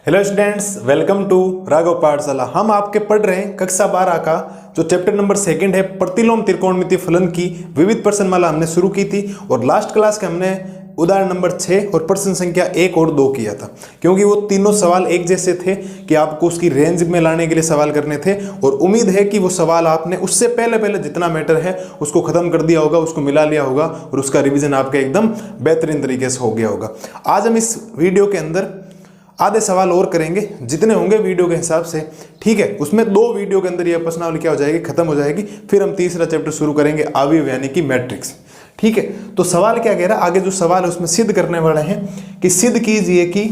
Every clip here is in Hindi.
Hello students, welcome to Raghav Pathshala. हम आपके पढ़ रहे हैं कक्षा 12 का जो चैप्टर नंबर 2 है, प्रतिलोम त्रिकोणमितीय फलन की विविध प्रश्नमाला हमने शुरू की थी और लास्ट क्लास के हमने उदाहरण नंबर 6 और प्रश्न संख्या 1 और 2 किया था, क्योंकि वो तीनों सवाल एक जैसे थे कि आपको उसकी रेंज में लाने के लिए सवाल करने थे और उम्मीद है कि वो सवाल आपने उससे पहले जितना मैटर है उसको खत्म कर दिया होगा, उसको मिला लिया होगा और उसका रिवीजन आपका एकदम बेहतरीन तरीके से हो गया होगा। आज हम इस वीडियो के अंदर आधे सवाल और करेंगे, जितने होंगे वीडियो के हिसाब से, ठीक है। उसमें 2 वीडियो के अंदर यह प्रश्नावली क्या हो जाएगी, खत्म हो जाएगी। फिर हम तीसरा चैप्टर शुरू करेंगे, अवयव यानी कि मैट्रिक्स, ठीक है। तो सवाल क्या कह रहा है, आगे जो सवाल है उसमें सिद्ध करने वाले हैं कि सिद्ध कीजिए कि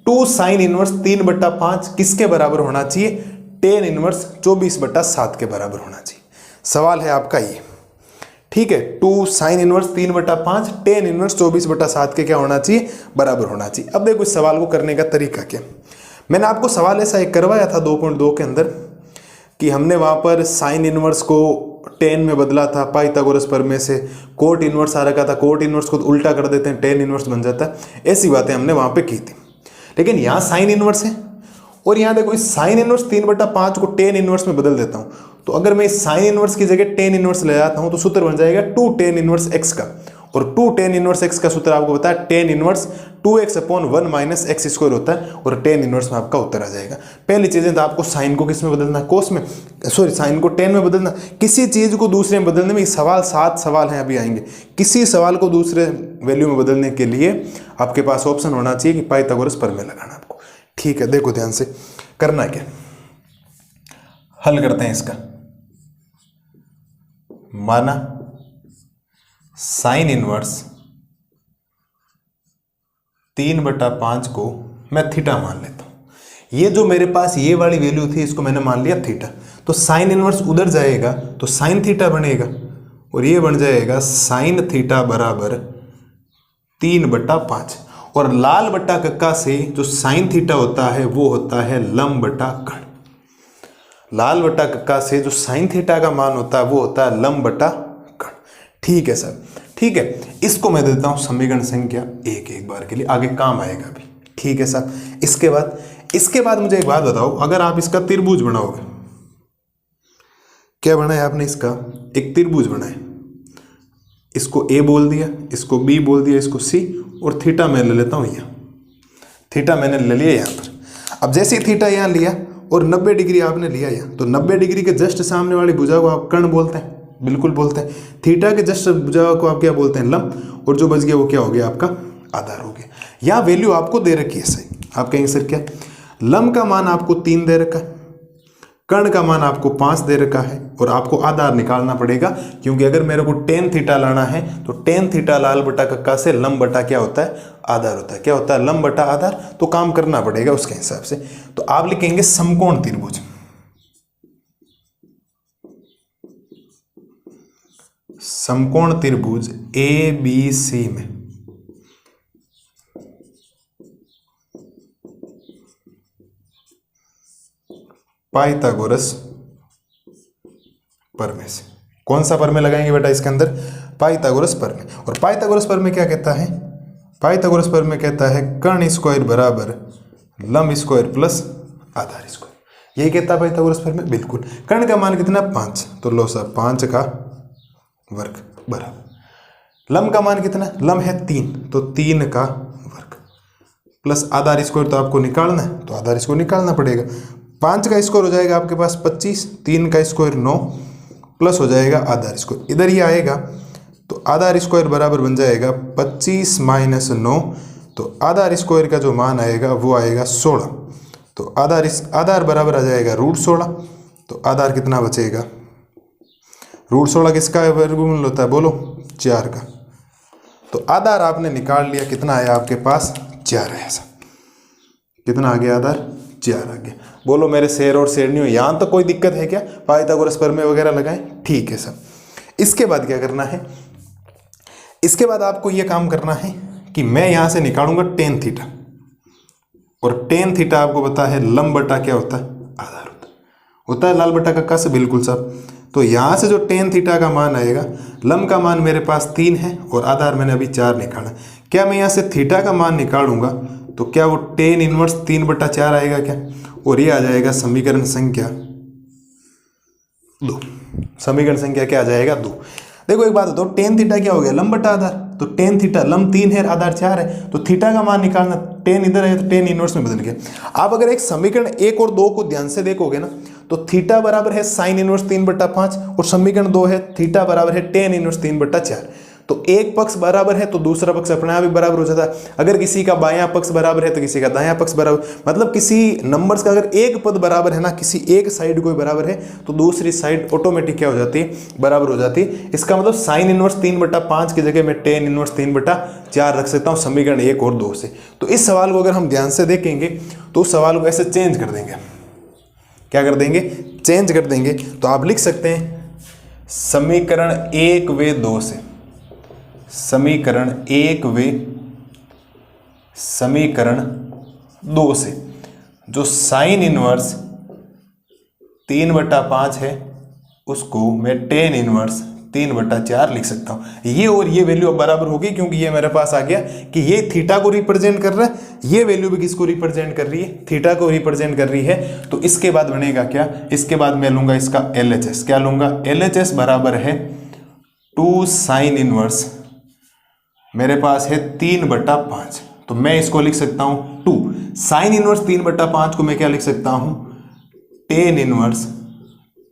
2 sin इनवर्स 3/5 किसके बराबर होना चाहिए, tan इनवर्स 24/7 के बराबर होना चाहिए। सवाल है आपका ये, ठीक है। 2 sin इनवर्स 3/5 tan इनवर्स 24/7 के क्या होना चाहिए, बराबर होना चाहिए। अब देखो इस सवाल को करने का तरीका क्या। मैंने आपको सवाल ऐसा एक करवाया था 2.2 के अंदर कि हमने वहां पर sin इनवर्स को tan में बदला था, पाइथागोरस प्रमेय से कोट इनवर्स आ रखा था, कोट इनवर्स को उल्टा कर देते हैं, tan इनवर्स बन जाता है। ऐसी बातें हमने वहां पे की थी, लेकिन यहाँ sin इनवर्स है और यहाँ देखो इस sin इनवर्स 3/5 को tan इनवर्स में बदल देता हूँ, तो अगर मैं इस sin इनवर्स की जगह tan इनवर्स ले जाता हूँ तो सूत्र बन जाएगा 2 tan इनवर्स x का, और 2 tan इनवर्स x का सूत्र आपको पता है tan inverse 2x/1 minus X square होता है और tan इनवर्स में आपका उत्तर आ जाएगा। पहली चीजें तो आपको साइन को किस में बदलना है, कोस में, सॉरी साइन को tan में बदलना। किसी चीज को दूसरे में बदलने में सवाल 7 सवाल हैं अभी आएंगे, किसी सवाल को दूसरे वैल्यू में बदलने के लिए आपके पास ऑप्शन होना चाहिए कि पाइथागोरस प्रमेय लगाना आपको, ठीक है। देखो ध्यान से करना क्या, हल करते हैं इसका। माना साइन इनवर्स 3/5 को मैं थीटा मान लेता हूं। ये जो मेरे पास ये वाली वैल्यू थी इसको मैंने मान लिया थीटा, तो साइन इनवर्स उधर जाएगा तो साइन थीटा बनेगा और ये बन जाएगा साइन थीटा बराबर 3/5। और लाल बट्टा कक्का से जो साइन थीटा होता है वो होता है लंब बटा कण। लाल बट्टा कक्का से जो साइन थीटा का मान होता है वो होता है लंब बटा कण, ठीक है सर, ठीक है। इसको मैं देता हूं समीकरण संख्या 1 एक बार के लिए, आगे काम आएगा अभी, ठीक है सर। इसके बाद मुझे एक बात बताओ, अगर आप इसका त्रिभुज बनाओगे, क्या बनाया आपने, इसका एक त्रिभुज बनाए, इसको ए बोल दिया, इसको बी बोल दिया, इसको सी, और थीटा मैं ले लेता हूं यहाँ, थीटा मैंने ले लिया यहाँ पर। अब जैसे ही थीटा यहाँ लिया और 90 डिग्री आपने लिया यहाँ, तो 90 डिग्री के जस्ट सामने वाली भुजा को आप कर्ण बोलते हैं, बिल्कुल बोलते हैं। थीटा के जस्ट भुजा को आप क्या बोलते हैं, लंब, और जो बच गया वो क्या हो गया, आपका आधार हो गया। यहाँ वैल्यू आपको दे रखी है, सही। आप कहेंगे सर क्या, लंब का मान आपको 3 दे रखा है, कर्ण का मान आपको 5 दे रखा है, और आपको आधार निकालना पड़ेगा, क्योंकि अगर मेरे को tan थीटा लाना है तो tan थीटा लाल बटा कक्का से लंब बटा क्या होता है, आधार होता है। क्या होता है, लंब बटा आधार, तो काम करना पड़ेगा उसके हिसाब से। तो आप लिखेंगे समकोण त्रिभुज, समकोण त्रिभुज ABC में पाइथागोरस प्रमेय से। कौन सा प्रमेय लगाएंगे बेटा इसके अंदर, पाइथागोरस प्रमेय। और पाइथागोरस प्रमेय क्या कहता है, पाइथागोरस प्रमेय कहता है कर्ण स्क्वायर बराबर लंब स्क्वायर प्लस आधार स्क्वायर, यही कहता है पाइथागोरस प्रमेय, बिल्कुल। कर्ण का मान कितना, 5, तो लो साहब 5 का वर्ग बराबर, लंब का मान कितना, लंब है 3, तो 3 का वर्ग प्लस आधार स्क्वायर, तो आपको निकालना है तो आधार स्क्वायर निकालना पड़ेगा। 5 का स्क्वायर हो जाएगा आपके पास 25, 3 का स्क्वायर 9, प्लस हो जाएगा आधार स्क्वायर, इधर ही आएगा तो आधार स्क्वायर बराबर बन जाएगा 25 माइनस 9, तो आधार स्क्वायर का जो मान आएगा वो आएगा 16, तो आधार बराबर आ जाएगा √16, तो आधार कितना बचेगा, √16 किसका वर्गमूल होता है, बोलो 4 का। तो आधार आपने निकाल लिया, कितना आया आपके पास, 4 है ऐसा, कितना आ गया आधार, 4 आ गया। बोलो मेरे शेर और शेरनियों, यहाँ तो कोई दिक्कत है क्या, पाइथागोरस प्रमेय वगैरह लगाएं, ठीक है सर। इसके बाद क्या करना है, इसके बाद आपको यह काम करना है कि मैं यहां से निकालूंगा tan थीटा, और tan थीटा आपको पता है लंब बटा क्या होता है, आधार होता है लाल बटा कक्का से, बिल्कुल साहब। तो यहाँ से जो tan थीटा का मान आएगा, लंब का मान मेरे पास 3 है और आधार मैंने अभी 4 निकाला। क्या मैं यहाँ से थीटा का मान निकालूंगा तो क्या वो टेन इनवर्स 3/4 आएगा क्या, और ये आ जाएगा समीकरण संख्या 2। समीकरण संख्या क्या आ जाएगा 2। देखो एक बात बताओ, टेन थीटा क्या हो गया, लंब बटा आधार, तो टेन थीटा लंब 3 है, आधार 4 है, तो थीटा का मान निकालना, टेन इधर है तो टेन इनवर्स में बदल गया। आप अगर एक समीकरण 1 और 2 को ध्यान से देखोगे ना, तो थीटा बराबर है साइन इनवर्स 3/5 और समीकरण 2 है थीटा बराबर है टेन इनवर्स 3/4। तो एक पक्ष बराबर है तो दूसरा पक्ष अपने आप ही बराबर हो जाता है। अगर किसी का बायां पक्ष बराबर है तो किसी का दायां पक्ष बराबर, मतलब किसी नंबर्स का अगर एक पद बराबर है ना, किसी एक साइड कोई बराबर है तो दूसरी साइड ऑटोमेटिक क्या हो जाती है, बराबर हो जाती है। इसका मतलब साइन इनवर्स 3/5 की जगह मैं टेन इनवर्स 3/4 रख सकता हूँ समीकरण 1 और 2 से। तो इस सवाल को अगर हम ध्यान से देखेंगे तो उस सवाल को ऐसे चेंज कर देंगे, क्या कर देंगे, चेंज कर देंगे। तो आप लिख सकते हैं समीकरण 1 व 2 से, समीकरण 1 व समीकरण 2 से जो साइन इनवर्स 3/5 है उसको मैं टेन इनवर्स 3/4 लिख सकता हूं। ये और ये वैल्यू अब बराबर होगी, क्योंकि ये मेरे पास आ गया कि ये थीटा को रिप्रेजेंट कर रहा है, ये वैल्यू भी किसको रिप्रेजेंट कर रही है, थीटा को रिप्रेजेंट कर रही है। तो इसके बाद बनेगा क्या, इसके बाद मैं लूंगा इसका LHS, क्या लूंगा, LHS बराबर है 2 साइन इनवर्स, मेरे पास है 3/5, तो मैं इसको लिख सकता हूं 2 साइन इनवर्स 3/5 को मैं क्या लिख सकता हूं, टेन इनवर्स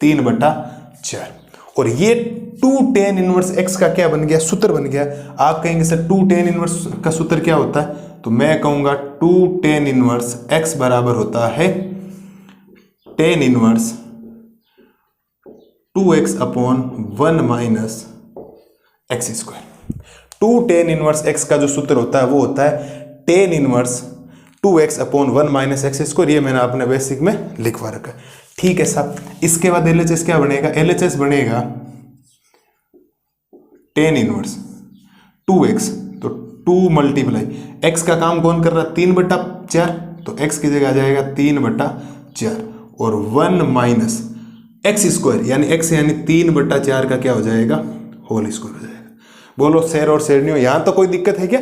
3/4। और ये 2 टेन इनवर्स x का क्या बन गया, सूत्र बन गया। आप कहेंगे सर 2 टेन इनवर्स का सूत्र क्या होता है, तो मैं कहूंगा 2 टेन इनवर्स x बराबर होता है tan inverse 2x upon 1 minus X square. 2 tan inverse x का जो सूत्र होता है वो होता है tan inverse 2x upon 1 minus X square. ये मैंने अपने बेसिक में लिखवा रखा है, ठीक है साहब। इसके बाद LHS क्या बनेगा, LHS बनेगा टेन इनवर्स 2x, तो 2 मल्टीप्लाई x का काम कौन कर रहा है, 3/4, तो x की जगह आ जाएगा 3/4 और 1 माइनस एक्स स्क्वायर यानी x यानी 3/4 का क्या हो जाएगा, होल स्क्वायर हो जाएगा। बोलो शेर और शेरनियों, यहां तो कोई दिक्कत है क्या,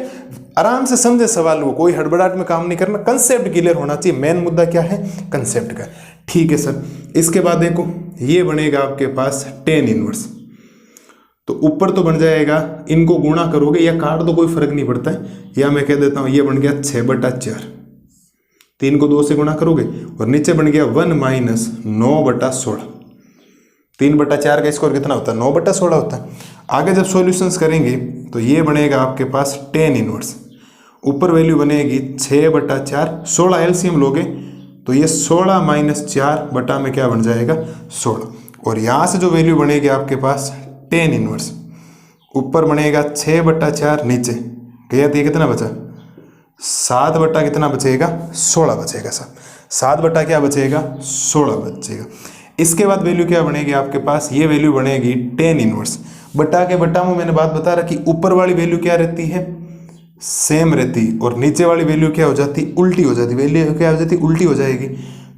आराम से समझे सवाल को, कोई हड़बड़ाहट में काम नहीं करना, कंसेप्ट क्लियर होना चाहिए। मेन मुद्दा क्या है, कंसेप्ट का, ठीक है सर। इसके बाद देखो ये बनेगा आपके पास टेन इनवर्स, तो ऊपर तो बन जाएगा, इनको गुणा करोगे या काट दो कोई फर्क नहीं पड़ता है, या मैं कह देता हूं ये बन गया 6/4, 3 को 2 से गुणा करोगे, और नीचे बन गया 1 माइनस 9/16। 3/4 का स्क्वायर कितना होता है, 9/16 होता है। आगे जब सॉल्यूशंस करेंगे तो ये बनेगा आपके पास टेन इनवर्स, ऊपर वैल्यू बनेगी 6/4, 16 एलसीएम लोगे तो ये 16 माइनस 4 बटा में क्या बन जाएगा 16, और यहाँ से जो वैल्यू बनेगी आपके पास टेन इनवर्स, ऊपर बनेगा 6/4, नीचे गया तो ये कितना बचा 7 बटा कितना बचेगा 16 बचेगा सर, 7 बटा क्या बचेगा 16 बचेगा। इसके बाद वैल्यू क्या बनेगी आपके पास, ये वैल्यू बनेगी टेन इनवर्स, बटा के बटा में मैंने बात बता रहा कि ऊपर वाली वैल्यू क्या रहती है, सेम रहती, और नीचे वाली वैल्यू क्या हो जाती, उल्टी हो जाती, वैल्यू क्या हो जाती, उल्टी हो जाएगी।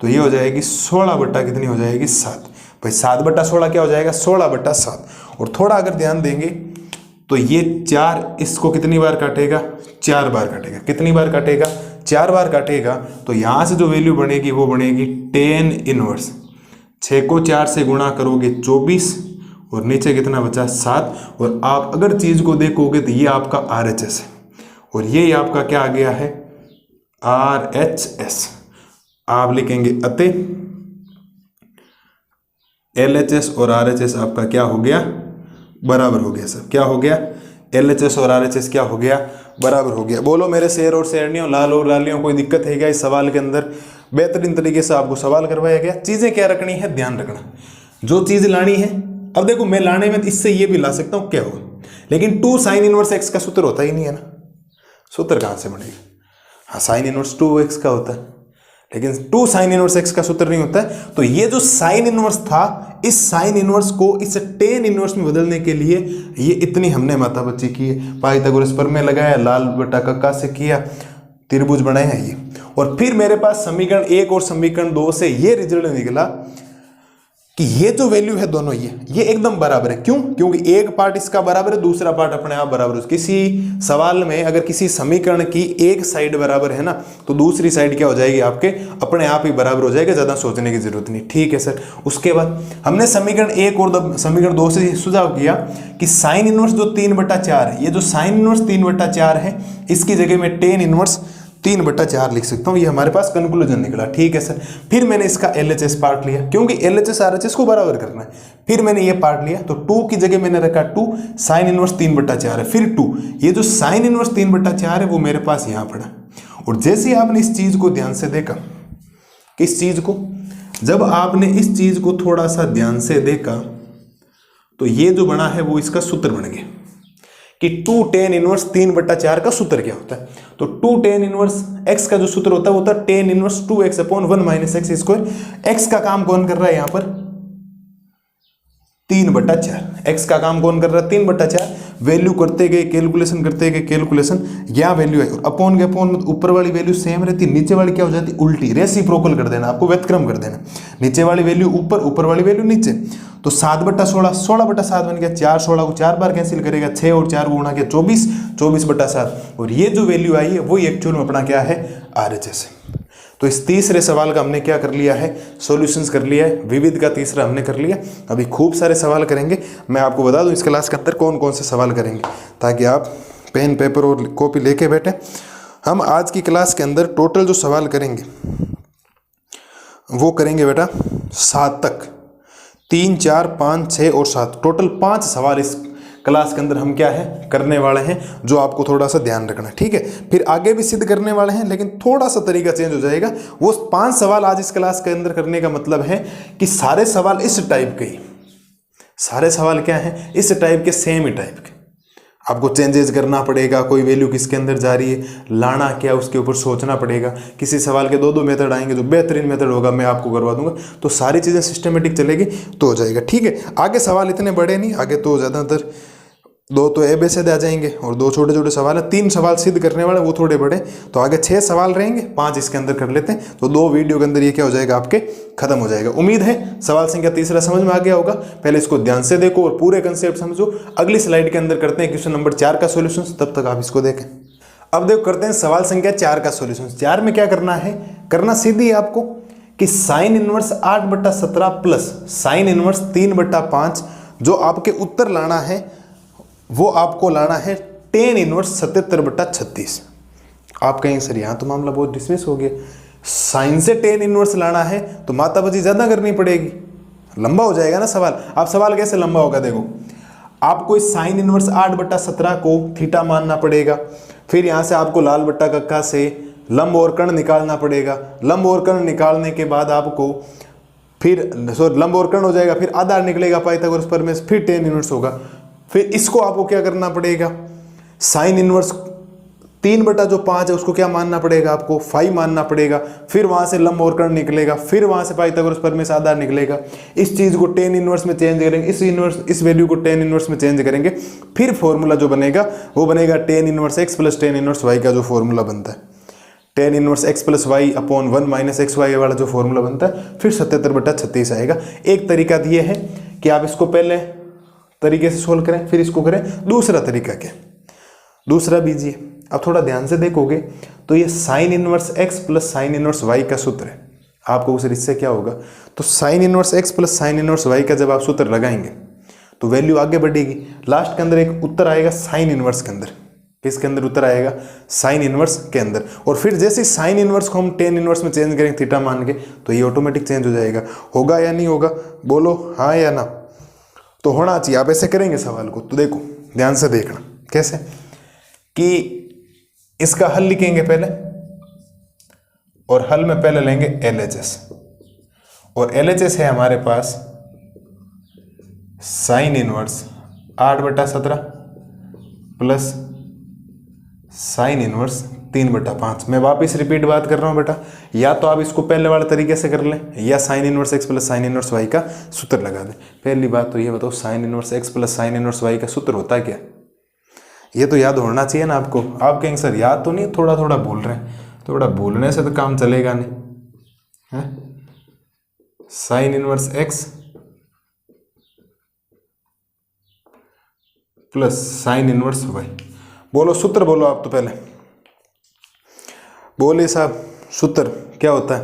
तो ये हो जाएगी 16 बटा कितनी हो जाएगी 7, भाई 7/16 क्या हो जाएगा 16/7। और थोड़ा अगर ध्यान देंगे तो ये 4 इसको कितनी बार काटेगा, 4 बार काटेगा, कितनी बार काटेगा 4 बार काटेगा। तो यहाँ से जो वैल्यू बनेगी वो बनेगी टेन इनवर्स, 6 को 4 से गुणा करोगे 24, और नीचे कितना बचा 7। और आप अगर चीज को देखोगे तो ये आपका RHS है, और ये आपका क्या आ गया है RHS। आप लिखेंगे अतः LHS और RHS आपका क्या हो गया, बराबर हो गया सर, क्या हो गया LHS और RHS क्या हो गया, बराबर हो गया। बोलो मेरे शेर और शेरनियों, लाल और लालियों, कोई दिक्कत है क्या इस सवाल के अंदर, बेहतरीन तरीके से आपको सवाल करवाया गया। चीजें क्या रखनी है, ध्यान रखना, जो चीज लानी है। अब देखो मैं लाने में इससे ये भी ला सकता हूं क्या होगा, लेकिन 2 साइन इनवर्स x का सूत्र होता ही नहीं है ना, सूत्र कहां से बनेगा, हाँ साइन इनवर्स 2x का होता है, लेकिन 2 साइन इनवर्स x का सूत्र नहीं होता है। तो ये जो साइन इनवर्स था, इस साइन इनवर्स को इस टेन इनवर्स में बदलने के लिए ये इतनी हमने माथापच्ची की है, पाइथागोरस प्रमेय लगाया, लाल बटा कक्का से किया, त्रिभुज बनाया ये, और फिर मेरे पास समीकरण 1 और समीकरण 2 से ये रिजल्ट निकला कि ये जो वैल्यू है दोनों ये एकदम बराबर है। क्यों? क्योंकि एक पार्ट इसका बराबर है, दूसरा पार्ट अपने आप बराबर है। किसी सवाल में अगर किसी समीकरण की एक साइड बराबर है ना, तो दूसरी साइड क्या हो जाएगी आपके अपने आप ही बराबर हो जाएगा, ज्यादा सोचने की जरूरत नहीं। ठीक है सर। उसके बाद हमने समीकरण 1 और समीकरण 2 से सुझाव किया कि साइन इनवर्स जो 3/4 है, ये जो साइन इनवर्स 3/4 है, इसकी जगह में टेन इनवर्स 3/4 लिख सकता हूँ। ये हमारे पास कंक्लूजन निकला। ठीक है सर। फिर मैंने इसका LHS पार्ट लिया, क्योंकि LHS RHS को बराबर करना है। फिर मैंने ये पार्ट लिया, तो 2 की जगह मैंने रखा 2, साइन इनवर्स 3/4 है, फिर 2। ये जो साइन इनवर्स 3/4 है वो मेरे पास यहाँ पड़ा। और जैसे ही आपने इस चीज को ध्यान से देखा, किस चीज को, जब आपने इस चीज को थोड़ा सा ध्यान से देखा, तो ये जो बना है वो इसका सूत्र बन गया कि 2 tan इनवर्स 3/4 का सूत्र क्या होता है। तो 2 tan इनवर्स x का जो सूत्र होता है वो होता है tan inverse 2x/1 - x square. x का काम कौन कर रहा है यहाँ पर? 3/4। x का काम कौन कर रहा है? 3/4। वैल्यू करते गए कैलकुलेशन, करते गए कैलकुलेशन, यहाँ वैल्यू है और अपॉन के अपॉन, ऊपर वाली वैल्यू सेम रहती है, नीचे वाली क्या हो जाती है? उल्टी। रेसिप्रोकल कर देना, आपको व्यतिक्रम कर देना। नीचे वाली वैल्यू ऊपर, ऊपर वाली वैल्यू नीचे। तो 7/16, 16/7 बन गया। 4 16 को 4 बार कैंसिल करेगा, 6 और 4 गुणा के 24, 24/7। और ये जो वैल्यू आई है वो एक्चुअल में अपना क्या है? RHS है। तो इस तीसरे सवाल का हमने क्या कर लिया है? सॉल्यूशंस कर लिया है। विविध का तीसरा हमने कर लिया। अभी खूब सारे सवाल करेंगे। मैं आपको बता दूं इस क्लास के अंदर कौन कौन से सवाल करेंगे, ताकि आप पेन पेपर और कॉपी लेके बैठे। हम आज की क्लास के अंदर टोटल जो सवाल करेंगे वो करेंगे बेटा 7 तक। 3 4 5 6 और 7, टोटल 5 सवाल इस क्लास के अंदर हम क्या है करने वाले हैं, जो आपको थोड़ा सा ध्यान रखना है। ठीक है। फिर आगे भी सिद्ध करने वाले हैं, लेकिन थोड़ा सा तरीका चेंज हो जाएगा। वो 5 सवाल आज इस क्लास के अंदर करने का मतलब है कि सारे सवाल इस टाइप के ही, सारे सवाल क्या है? इस टाइप के, सेम ही टाइप के। आपको चेंजेस करना पड़ेगा, कोई वैल्यू किसके अंदर जा रही है, लाना क्या, उसके ऊपर सोचना पड़ेगा। किसी सवाल के 2 मेथड आएंगे, जो बेहतरीन मेथड होगा मैं आपको करवा दूंगा। तो सारी चीज़ें सिस्टमेटिक चलेगी तो हो जाएगा। ठीक है। आगे सवाल इतने बड़े नहीं, आगे तो ज़्यादातर 2 तो ABCD आ जाएंगे और 2 छोटे छोटे सवाल है। 3 सवाल सिद्ध करने वाले वो थोड़े बड़े, तो आगे 6 सवाल रहेंगे, 5 इसके अंदर कर लेते हैं। तो 2 वीडियो के अंदर ये क्या हो जाएगा आपके खत्म हो जाएगा। उम्मीद है सवाल संख्या तीसरा समझ में आ गया होगा। पहले इसको ध्यान से देखो और पूरे कंसेप्ट समझो। अगली स्लाइड के अंदर करते हैं क्वेश्चन नंबर 4 का सोल्यूशन, तब तक आप इसको देखें। अब देखो करते हैं सवाल संख्या 4 का सोल्यूशन। 4 में क्या करना है? करना सीधी है आपको कि sine inverse 8/17 plus sine inverse 3/5, जो आपके उत्तर लाना है वो आपको लाना है tan इनवर्स 77/36। आप कहेंगे सर यहाँ तो मामला बहुत डिसमिस हो गया, साइन से tan इनवर्स लाना है तो माताबाजी ज्यादा करनी पड़ेगी, लंबा हो जाएगा ना सवाल। आप सवाल कैसे लंबा होगा? देखो, आपको इस साइन इनवर्स 8/17 को थीटा मानना पड़ेगा। फिर यहाँ से आपको लाल बट्टा कक्का से लंब और कर्ण निकालना पड़ेगा। लंब और कर्ण निकालने के बाद आपको फिर लंब और कर्ण हो जाएगा, फिर आधार निकलेगा पाइथागोरस प्रमेय, फिर tan इनवर्स होगा। फिर इसको आपको क्या करना पड़ेगा? साइन इनवर्स 3/5 है उसको क्या मानना पड़ेगा? आपको 5 मानना पड़ेगा। फिर वहां से लंब और कर्ण निकलेगा, फिर वहां से पाइथागोरस प्रमेय से आधार निकलेगा। इस चीज को tan इनवर्स में चेंज करेंगे, इस वैल्यू को tan इनवर्स में चेंज करेंगे। फिर फॉर्मूला जो बनेगा वो बनेगा tan inverse x plus tan inverse y का जो फॉर्मूला बनता है, tan inverse x plus Y upon 1 - xy वाला जो फॉर्मूला बनता है, फिर 77/36 आएगा। एक तरीका दिए है कि आप इसको पहले तरीके से सोल्व करें, फिर इसको करें। दूसरा तरीका क्या? दूसरा बीजिए। अब थोड़ा ध्यान से देखोगे तो ये sign inverse x plus sine inverse y का सूत्र है। आपको सर इससे क्या होगा? तो sign inverse x plus sine inverse y का जब आप सूत्र लगाएंगे तो वैल्यू आगे बढ़ेगी। लास्ट के अंदर एक उत्तर आएगा साइन इनवर्स के अंदर। किसके अंदर उत्तर आएगा? साइन इनवर्स के अंदर। और फिर जैसे साइन इनवर्स को हम tan इनवर्स में चेंज करेंगे थीटा मान के, तो ये ऑटोमेटिक चेंज हो जाएगा। होगा या नहीं होगा? बोलो हाँ या ना। तो होना चाहिए। आप ऐसे करेंगे सवाल को तो देखो ध्यान से देखना कैसे, कि इसका हल लिखेंगे पहले, और हल में पहले लेंगे LHS, और LHS है हमारे पास sine inverse 8/17 plus sine inverse 3/5। मैं वापस रिपीट बात कर रहा हूं बेटा, या तो आप इसको पहले वाले तरीके से कर लें, या sign inverse x plus sine inverse y का सूत्र लगा दें। पहली बात तो ये बताओ, sign inverse x plus sine inverse y का सूत्र होता है क्या? ये तो याद होना चाहिए ना आपको। आप कहेंगे सर याद तो नहीं, थोड़ा थोड़ा बोल रहे हैं। थोड़ा बोलने से तो काम चलेगा नहीं है। Sine inverse x plus sine inverse Y. बोलो सूत्र बोलो आप तो पहले बोलिए साहब, सूत्र क्या होता है?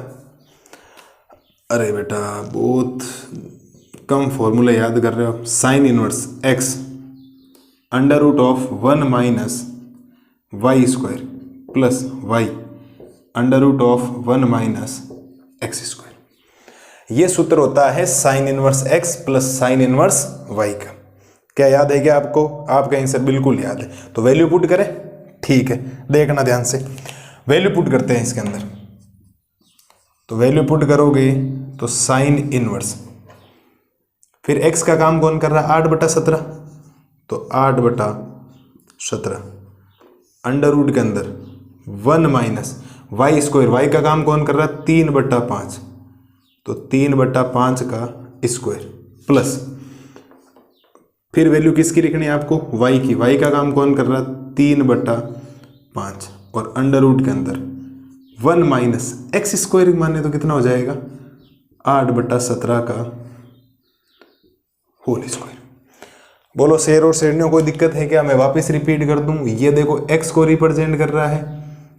अरे बेटा बहुत कम फॉर्मूला याद कर रहे हो। Sine inverse X under root of 1 minus Y square plus Y under root of 1 minus X square. ये सूत्र होता है sine inverse x plus sine inverse Y का। क्या याद है क्या आपको? आप कहेंगे सर बिल्कुल याद है। तो वैल्यू पुट करें? ठीक है, देखना ध्यान से। वैल्यू पुट करते हैं इसके अंदर। तो वैल्यू पुट करोगे तो साइन इनवर्स, फिर x का काम कौन कर रहा है? 8/17, तो 8/17 अंडर रूट के अंदर 1 माइनस वाई स्क्वायर, वाई का काम कौन कर रहा है? 3/5, तो 3/5 का स्क्वायर प्लस फिर वैल्यू किसकी लिखनी है आपको? y की। y का काम कौन कर रहा है? 3/5 और अंडर रूट के अंदर 1 माइनस एक्स स्क्वायर माने तो कितना हो जाएगा? 8/17 का होल स्क्वायर। बोलो शेर और शेरनियों कोई दिक्कत है क्या? मैं वापस रिपीट कर दूं। ये देखो x को रिप्रेजेंट कर रहा है,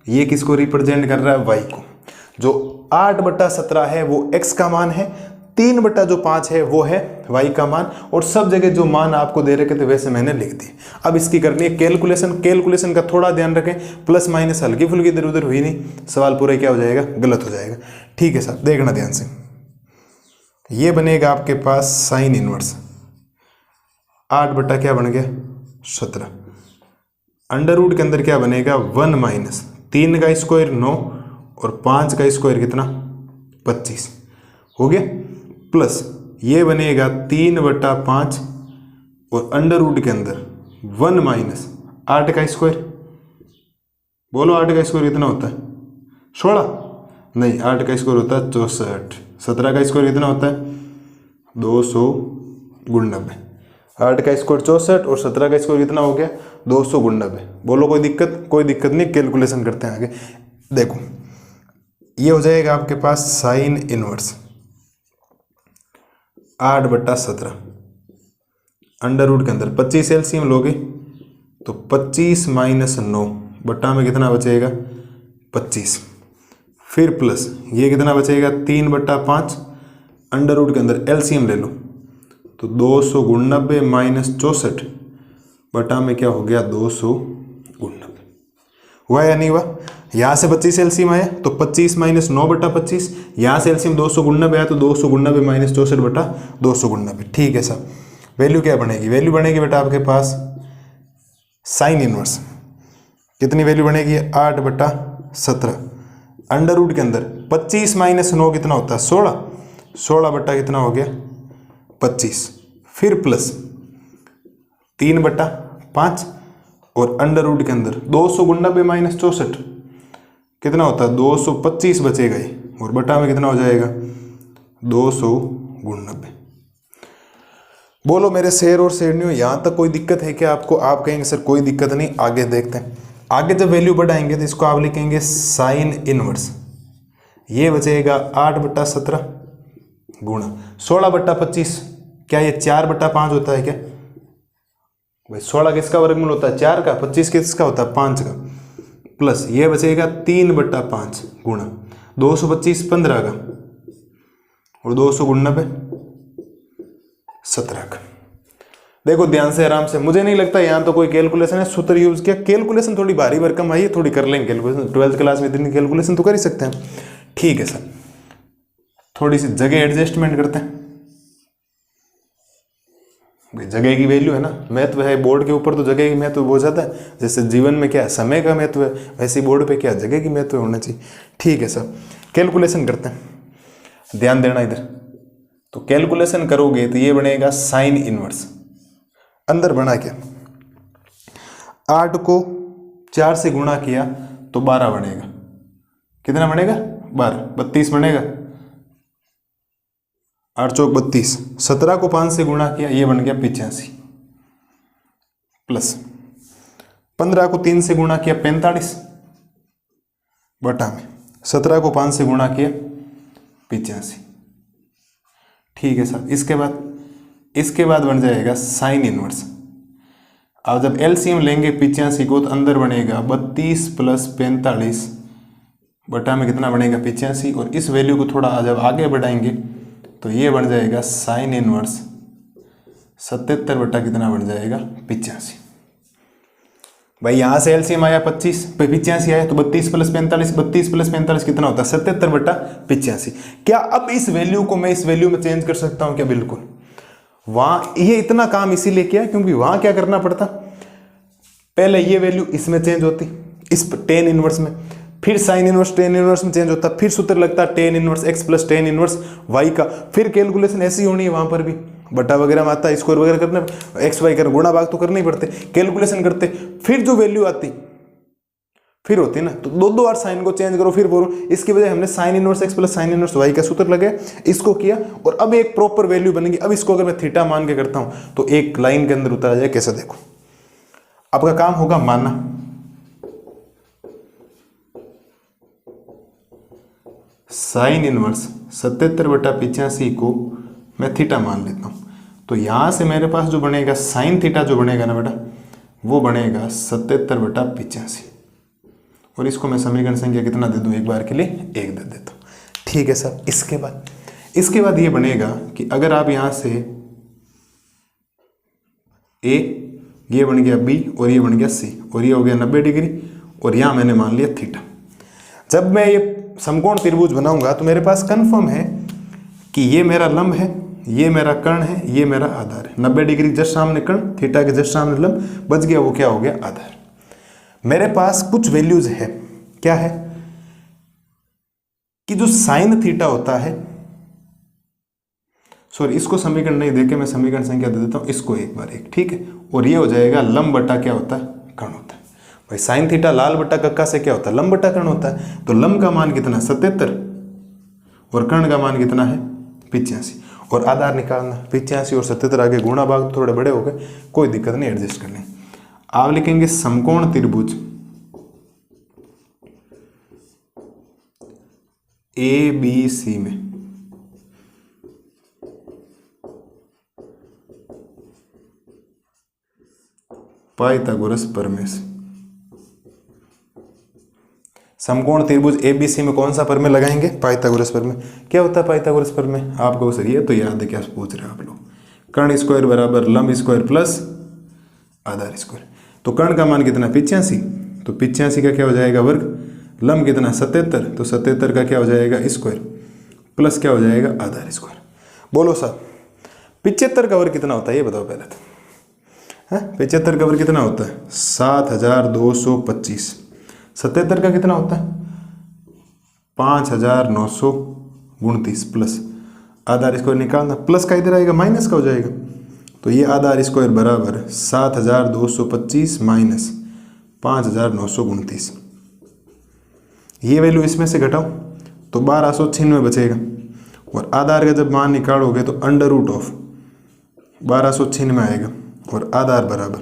ये किसको रिप्रेजेंट कर रहा है? y को। जो 8/17 है वो x का मान है, 3/5 है वो है y का मान, और सब जगह जो मान आपको दे रखे थे वैसे मैंने लिख दिए। अब इसकी करनी है कैलकुलेशन। कैलकुलेशन का थोड़ा ध्यान रखें, प्लस माइनस हल्की फुल्की इधर उधर हुई नहीं, सवाल पूरा क्या हो जाएगा? गलत हो जाएगा। ठीक है साहब, देखना ध्यान से। ये बनेगा आपके पास साइन इनवर्स 8 क्या बन गया? 17 अंडर रूट के अंदर क्या बनेगा? 1 माइनस 3 का स्क्वायर 9 और 5 का स्क्वायर कितना? 25 हो गया, प्लस ये बनेगा 3/5 और अंडर रूट के अंदर 1 माइनस 8 का स्क्वायर। बोलो 8 का स्क्वायर कितना होता है? 16 नहीं, 8 का स्क्वायर होता है 64। 17 का स्क्वायर कितना होता है? 299। 8 का स्क्वायर 64 और 17 का स्क्वायर कितना हो गया? 299। बोलो कोई दिक्कत? कोई दिक्कत नहीं, कैलकुलेशन करते हैं आगे। देखो ये हो जाएगा आपके पास साइन इनवर्स 8/17 अंडर रूट के अंदर 25 एलसीएम लोगे तो 25 माइनस 9 बट्टा में कितना बचेगा? 25। फिर प्लस ये कितना बचेगा? 3/5 अंडर रूट के अंदर एलसीएम ले लो तो 299 माइनस 64 बटा में क्या हो गया? 299। हुआ या नहीं हुआ? यहाँ से 25 एलसीएम आया तो 25 माइनस 9/25, यहाँ से एलसीएम 299 आया तो 299 माइनस 64 बटा 299। ठीक है साहब, वैल्यू क्या बनेगी? वैल्यू बनेगी बेटा आपके पास साइन इनवर्स कितनी वैल्यू बनेगी? 8/17 अंडर रूट के अंदर 25 माइनस 9 कितना होता है? 16। 16 बट्टा कितना हो गया? 25। फिर प्लस 3/5 और अंडर रूट के अंदर 299 माइनस 64 कितना होता है? 225 बचेगा ही, और बटा में कितना हो जाएगा? 299। बोलो मेरे शेर और शेरनियों, यहाँ तक कोई दिक्कत है क्या आपको? आप कहेंगे सर कोई दिक्कत नहीं, आगे देखते हैं। आगे जब वैल्यू बढ़ाएंगे तो इसको आप लिखेंगे साइन इनवर्स, ये बचेगा 8/17 गुणा 16/25। क्या ये 4/5 होता है क्या भाई? 16 किसका वर्गमूल होता है? 4 का। 25 किसका होता है? 5 का। प्लस ये बचेगा 3/5 गुणा 225 15 का और 299 17 का। देखो ध्यान से आराम से, मुझे नहीं लगता यहाँ तो कोई कैलकुलेशन है, सूत्र यूज किया। कैलकुलेशन थोड़ी भारी भरकम आई है, थोड़ी कर लेंगे कैलकुलेशन, 12th क्लास में इतनी कैलकुलेशन तो कर ही सकते हैं। ठीक है सर, थोड़ी सी जगह एडजस्टमेंट करते हैं भाई। जगह की वैल्यू है ना, महत्व है बोर्ड के ऊपर, तो जगह की महत्व बहुत ज़्यादा है। जैसे जीवन में क्या समय का महत्व है, वैसे बोर्ड पे क्या जगह की महत्व होना चाहिए। ठीक है सर, कैलकुलेशन करते हैं, ध्यान देना इधर। तो कैलकुलेशन करोगे तो ये बनेगा साइन इनवर्स, अंदर बना क्या? 8 को 4 से गुणा किया तो 12 बनेगा। कितना बनेगा? 12। 32 बनेगा। 8 चौक 32। 17 को 5 से गुणा किया, ये बन गया 85। प्लस 15 को 3 से गुणा किया 45 बटा में 17 को 5 से गुणा किया 85। ठीक है सर, इसके बाद बन जाएगा साइन इनवर्स अब जब एलसीएम लेंगे 85 को तो अंदर बनेगा 32 + 45 बटा में कितना बनेगा 85, और इस वैल्यू को थोड़ा जब आगे बढ़ाएंगे तो ये बन जाएगा साइन इनवर्स 77 बटा कितना बन जाएगा 85। भाई यहाँ से एलसीएम आया 85 आया तो 32 + 45, 32 + 45 कितना होता है 77 बटा 85। क्या अब इस वैल्यू को मैं इस वैल्यू में चेंज कर सकता हूँ क्या? बिल्कुल। वहाँ ये इतना काम इसीलिए किया क्योंकि वहाँ क्या करना पड़ता, पहले ये वैल्यू इसमें चेंज होती इस टेन इनवर्स में, फिर साइन इनवर्स टेन इनवर्स में चेंज होता, फिर सूत्र लगता tan inverse x + tan inverse y का, फिर कैलकुलेशन ऐसी होनी है वहाँ पर भी बटा वगैरह में आता है, स्क्वायर वगैरह करना, एक्स वाई कर गुणा भाग तो करने ही पड़ते, कैलकुलेशन करते, फिर जो वैल्यू आती फिर होती ना, तो दो बार साइन को चेंज करो फिर बोलो। इसकी वजह हमने sign inverse x + sign inverse y का सूत्र लगे, इसको किया और अब एक प्रॉपर वैल्यू बनेगी। अब इसको अगर मैं थीटा मान के करता हूं तो एक लाइन के अंदर उतारा जाए, कैसे देखो। आपका काम होगा मानना, साइन इनवर्स 77 बटा 85 को मैं थीटा मान लेता हूं, तो यहां से मेरे पास जो बनेगा साइन थीटा जो बनेगा ना बेटा, वो बनेगा 77 बटा 85, और इसको मैं समीकरण संख्या कितना दे दूं एक बार के लिए 1 दे देता हूं। ठीक है सर। इसके बाद ये बनेगा कि अगर आप यहां से ए, ये बन गया बी और ये बन गया सी, और ये हो गया 90 डिग्री, और यहां मैंने मान लिया थीटा। जब मैं ये समकोण त्रिभुज बनाऊंगा तो मेरे पास कंफर्म है कि ये मेरा लंब है, ये मेरा कर्ण है, ये मेरा आधार है। 90 डिग्री जस्ट सामने कर्ण, थीटा के जस्ट सामने लंब, बच गया वो क्या हो गया आधार। मेरे पास कुछ वैल्यूज है, क्या है कि जो साइन थीटा होता है, सॉरी इसको समीकरण नहीं देके मैं समीकरण संख्या दे देता हूं इसको एक बार एक, ठीक है, और ये हो जाएगा लंब बटा क्या होता है कर्ण होता है। भाई साइन थीटा लाल बटा कक्का से क्या होता है लंब बटा कर्ण होता है, तो लंब का मान कितना 77 और कर्ण का मान कितना है 85, और आधार निकालना 85 और 77 आगे गुणा भाग थोड़े बड़े हो गए, कोई दिक्कत नहीं, एडजस्ट कर लें। आप लिखेंगे समकोण त्रिभुज ABC में पाइथागोरस प्रमेय से। समकोण त्रिभुज ABC में कौन सा प्रमेय लगाएंगे पाइथागोरस प्रमेय। क्या होता है पाइथागोरस प्रमेय आपको सर ये तो याद है, क्या पूछ रहे हैं आप लोग, कर्ण स्क्वायर बराबर लंब स्क्वायर प्लस आधार स्क्वायर। तो कर्ण का मान कितना 85, तो 85 का क्या हो जाएगा वर्ग, लंब कितना 77, तो 77 का क्या हो जाएगा स्क्वायर प्लस क्या हो जाएगा आधार स्क्वायर। बोलो साहब 75 का वर्ग कितना होता है ये बताओ पहले तो। 75 का वर्ग कितना होता है 7225। 77 का कितना होता है 5929 प्लस आधार स्क्वायर निकालना, प्लस का इधर आएगा माइनस का हो जाएगा, तो ये आधार स्क्वायर बराबर 7225 माइनस 5929। ये वैल्यू इसमें से घटाओ तो 1296 बचेगा, और आधार का जब मान निकालोगे तो अंडर रूट ऑफ 1296 आएगा, और आधार बराबर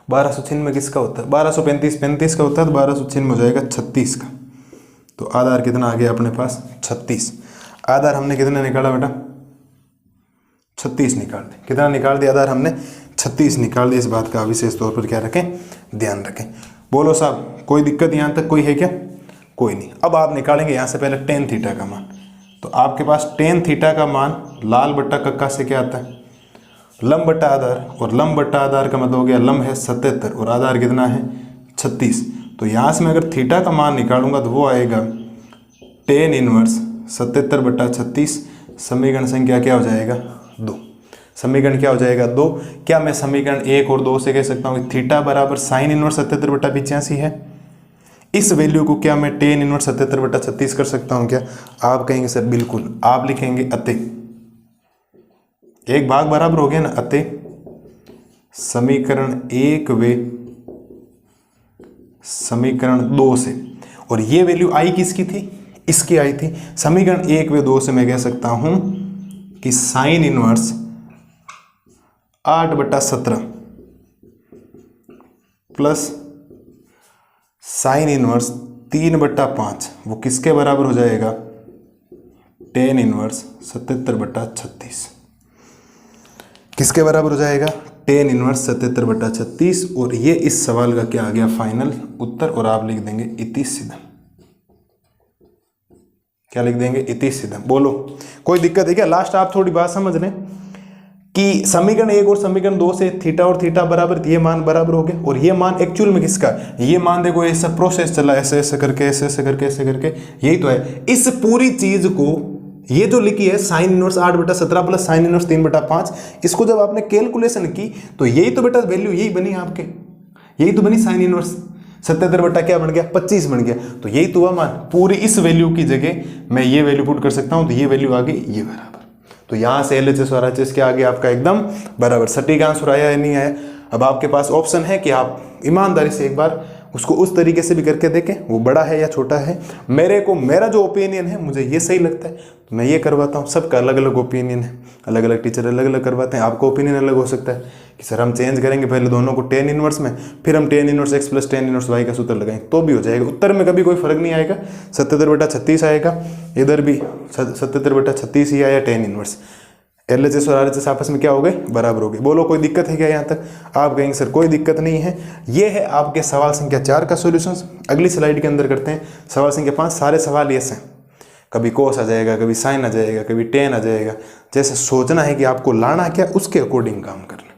1296 किसका होता है 1235 का होता है, तो 1296 हो जाएगा 36 का। तो आधार कितना आ गया अपने पास 36। आधार हमने कितना निकाला बेटा 36 निकाल दिया। कितना निकाल दिया आधार हमने 36 निकाल दिया। इस बात का विशेष तौर पर क्या रखें ध्यान रखें। बोलो साहब कोई दिक्कत यहाँ तक कोई है क्या, कोई नहीं। अब आप निकालेंगे यहाँ से पहले टेन थीटा का मान, तो आपके पास टेन थीटा का मान लाल बट्टा कक्का से क्या आता है लंब बट्टा आधार, और लंब बट्टा आधार का मतलब हो गया लंब है 77 और आधार कितना है 36। तो यहाँ से मैं अगर थीटा का मान निकालूंगा तो वो आएगा टेन इनवर्स 77 बट्टा 36। समीकरण संख्या क्या हो जाएगा 2। समीकरण क्या हो जाएगा 2। क्या मैं समीकरण 1 और 2 से कह सकता हूँ कि थीटा बराबर साइन इनवर्स 77 बट्टा 85 है। इस वैल्यू को क्या मैं टेन इनवर्स 77 बट्टा 36 कर सकता हूँ क्या। आप कहेंगे सर बिल्कुल। आप लिखेंगे अतः एक भाग बराबर हो गया ना, अतः समीकरण 1 व समीकरण 2 से, और ये वैल्यू आई किसकी थी इसकी आई थी। समीकरण 1 व 2 से मैं कह सकता हूं कि साइन इनवर्स 8 बट्टा 17 प्लस साइन इनवर्स 3 बट्टा 5 वो किसके बराबर हो जाएगा टेन इनवर्स 77 बट्टा 36। किसके बराबर हो जाएगा tan इनवर्स 77/36 और ये इस सवाल का क्या आ गया फाइनल उत्तर। और आप लिख देंगे इति सिद्धम। क्या लिख देंगे इति सिद्धम। बोलो कोई दिक्कत है क्या? लास्ट आप थोड़ी बात समझ लें कि समीकरण 1 और समीकरण 2 से थीटा और थीटा बराबर, ये मान बराबर हो गए। और ये मान एक्चुअल में किसका? ये मान देखो ऐसा प्रोसेस चला, ऐसे ऐसे करके ऐसे ऐसे करके ऐसे करके, यही तो है। इस पूरी चीज को ये जो लिखी है sine inverse 8/17 plus sine inverse 3/5, इसको जब आपने कैलकुलेशन की तो यही तो बेटा वैल्यू यही बनी आपके, यही तो बनी साइन इनवर्स 77 क्या बन गया 25 बन गया। तो यही तो हुआ मान। पूरी इस वैल्यू की जगह मैं ये वैल्यू पुट कर सकता हूं, तो ये वैल्यू आ गई ये बराबर। तो यहां से LHS और RHS क्या आ गया आपका एकदम बराबर। सटीक आंसर आया या नहीं आया? अब आपके पास ऑप्शन है कि आप ईमानदारी से एक बार उसको उस तरीके से भी करके देखें, वो बड़ा है या छोटा है। मेरा जो ओपिनियन है मुझे ये सही लगता है तो मैं ये करवाता हूँ। सबका अलग अलग ओपिनियन है, अलग अलग टीचर अलग अलग करवाते हैं। आपका ओपिनियन अलग हो सकता है कि सर हम चेंज करेंगे पहले दोनों को tan इनवर्स में, फिर हम tan inverse x plus tan inverse y का सूत्र लगाएंगे तो भी हो जाएगा। उत्तर में कभी कोई फर्क नहीं आएगा, 77/36 आएगा, इधर भी 77/36 ही आया tan इनवर्स। LHS और RHS आपस में क्या हो गए बराबर हो गए। बोलो कोई दिक्कत है क्या यहाँ तक? आप कहेंगे सर कोई दिक्कत नहीं है। ये है आपके सवाल संख्या 4 का सॉल्यूशन। अगली स्लाइड के अंदर करते हैं सवाल संख्या 5। सारे सवाल ये हैं, कभी कोस आ जाएगा, कभी साइन आ जाएगा, कभी tan आ जाएगा। जैसे सोचना है कि आपको लाना क्या, उसके अकॉर्डिंग काम करना।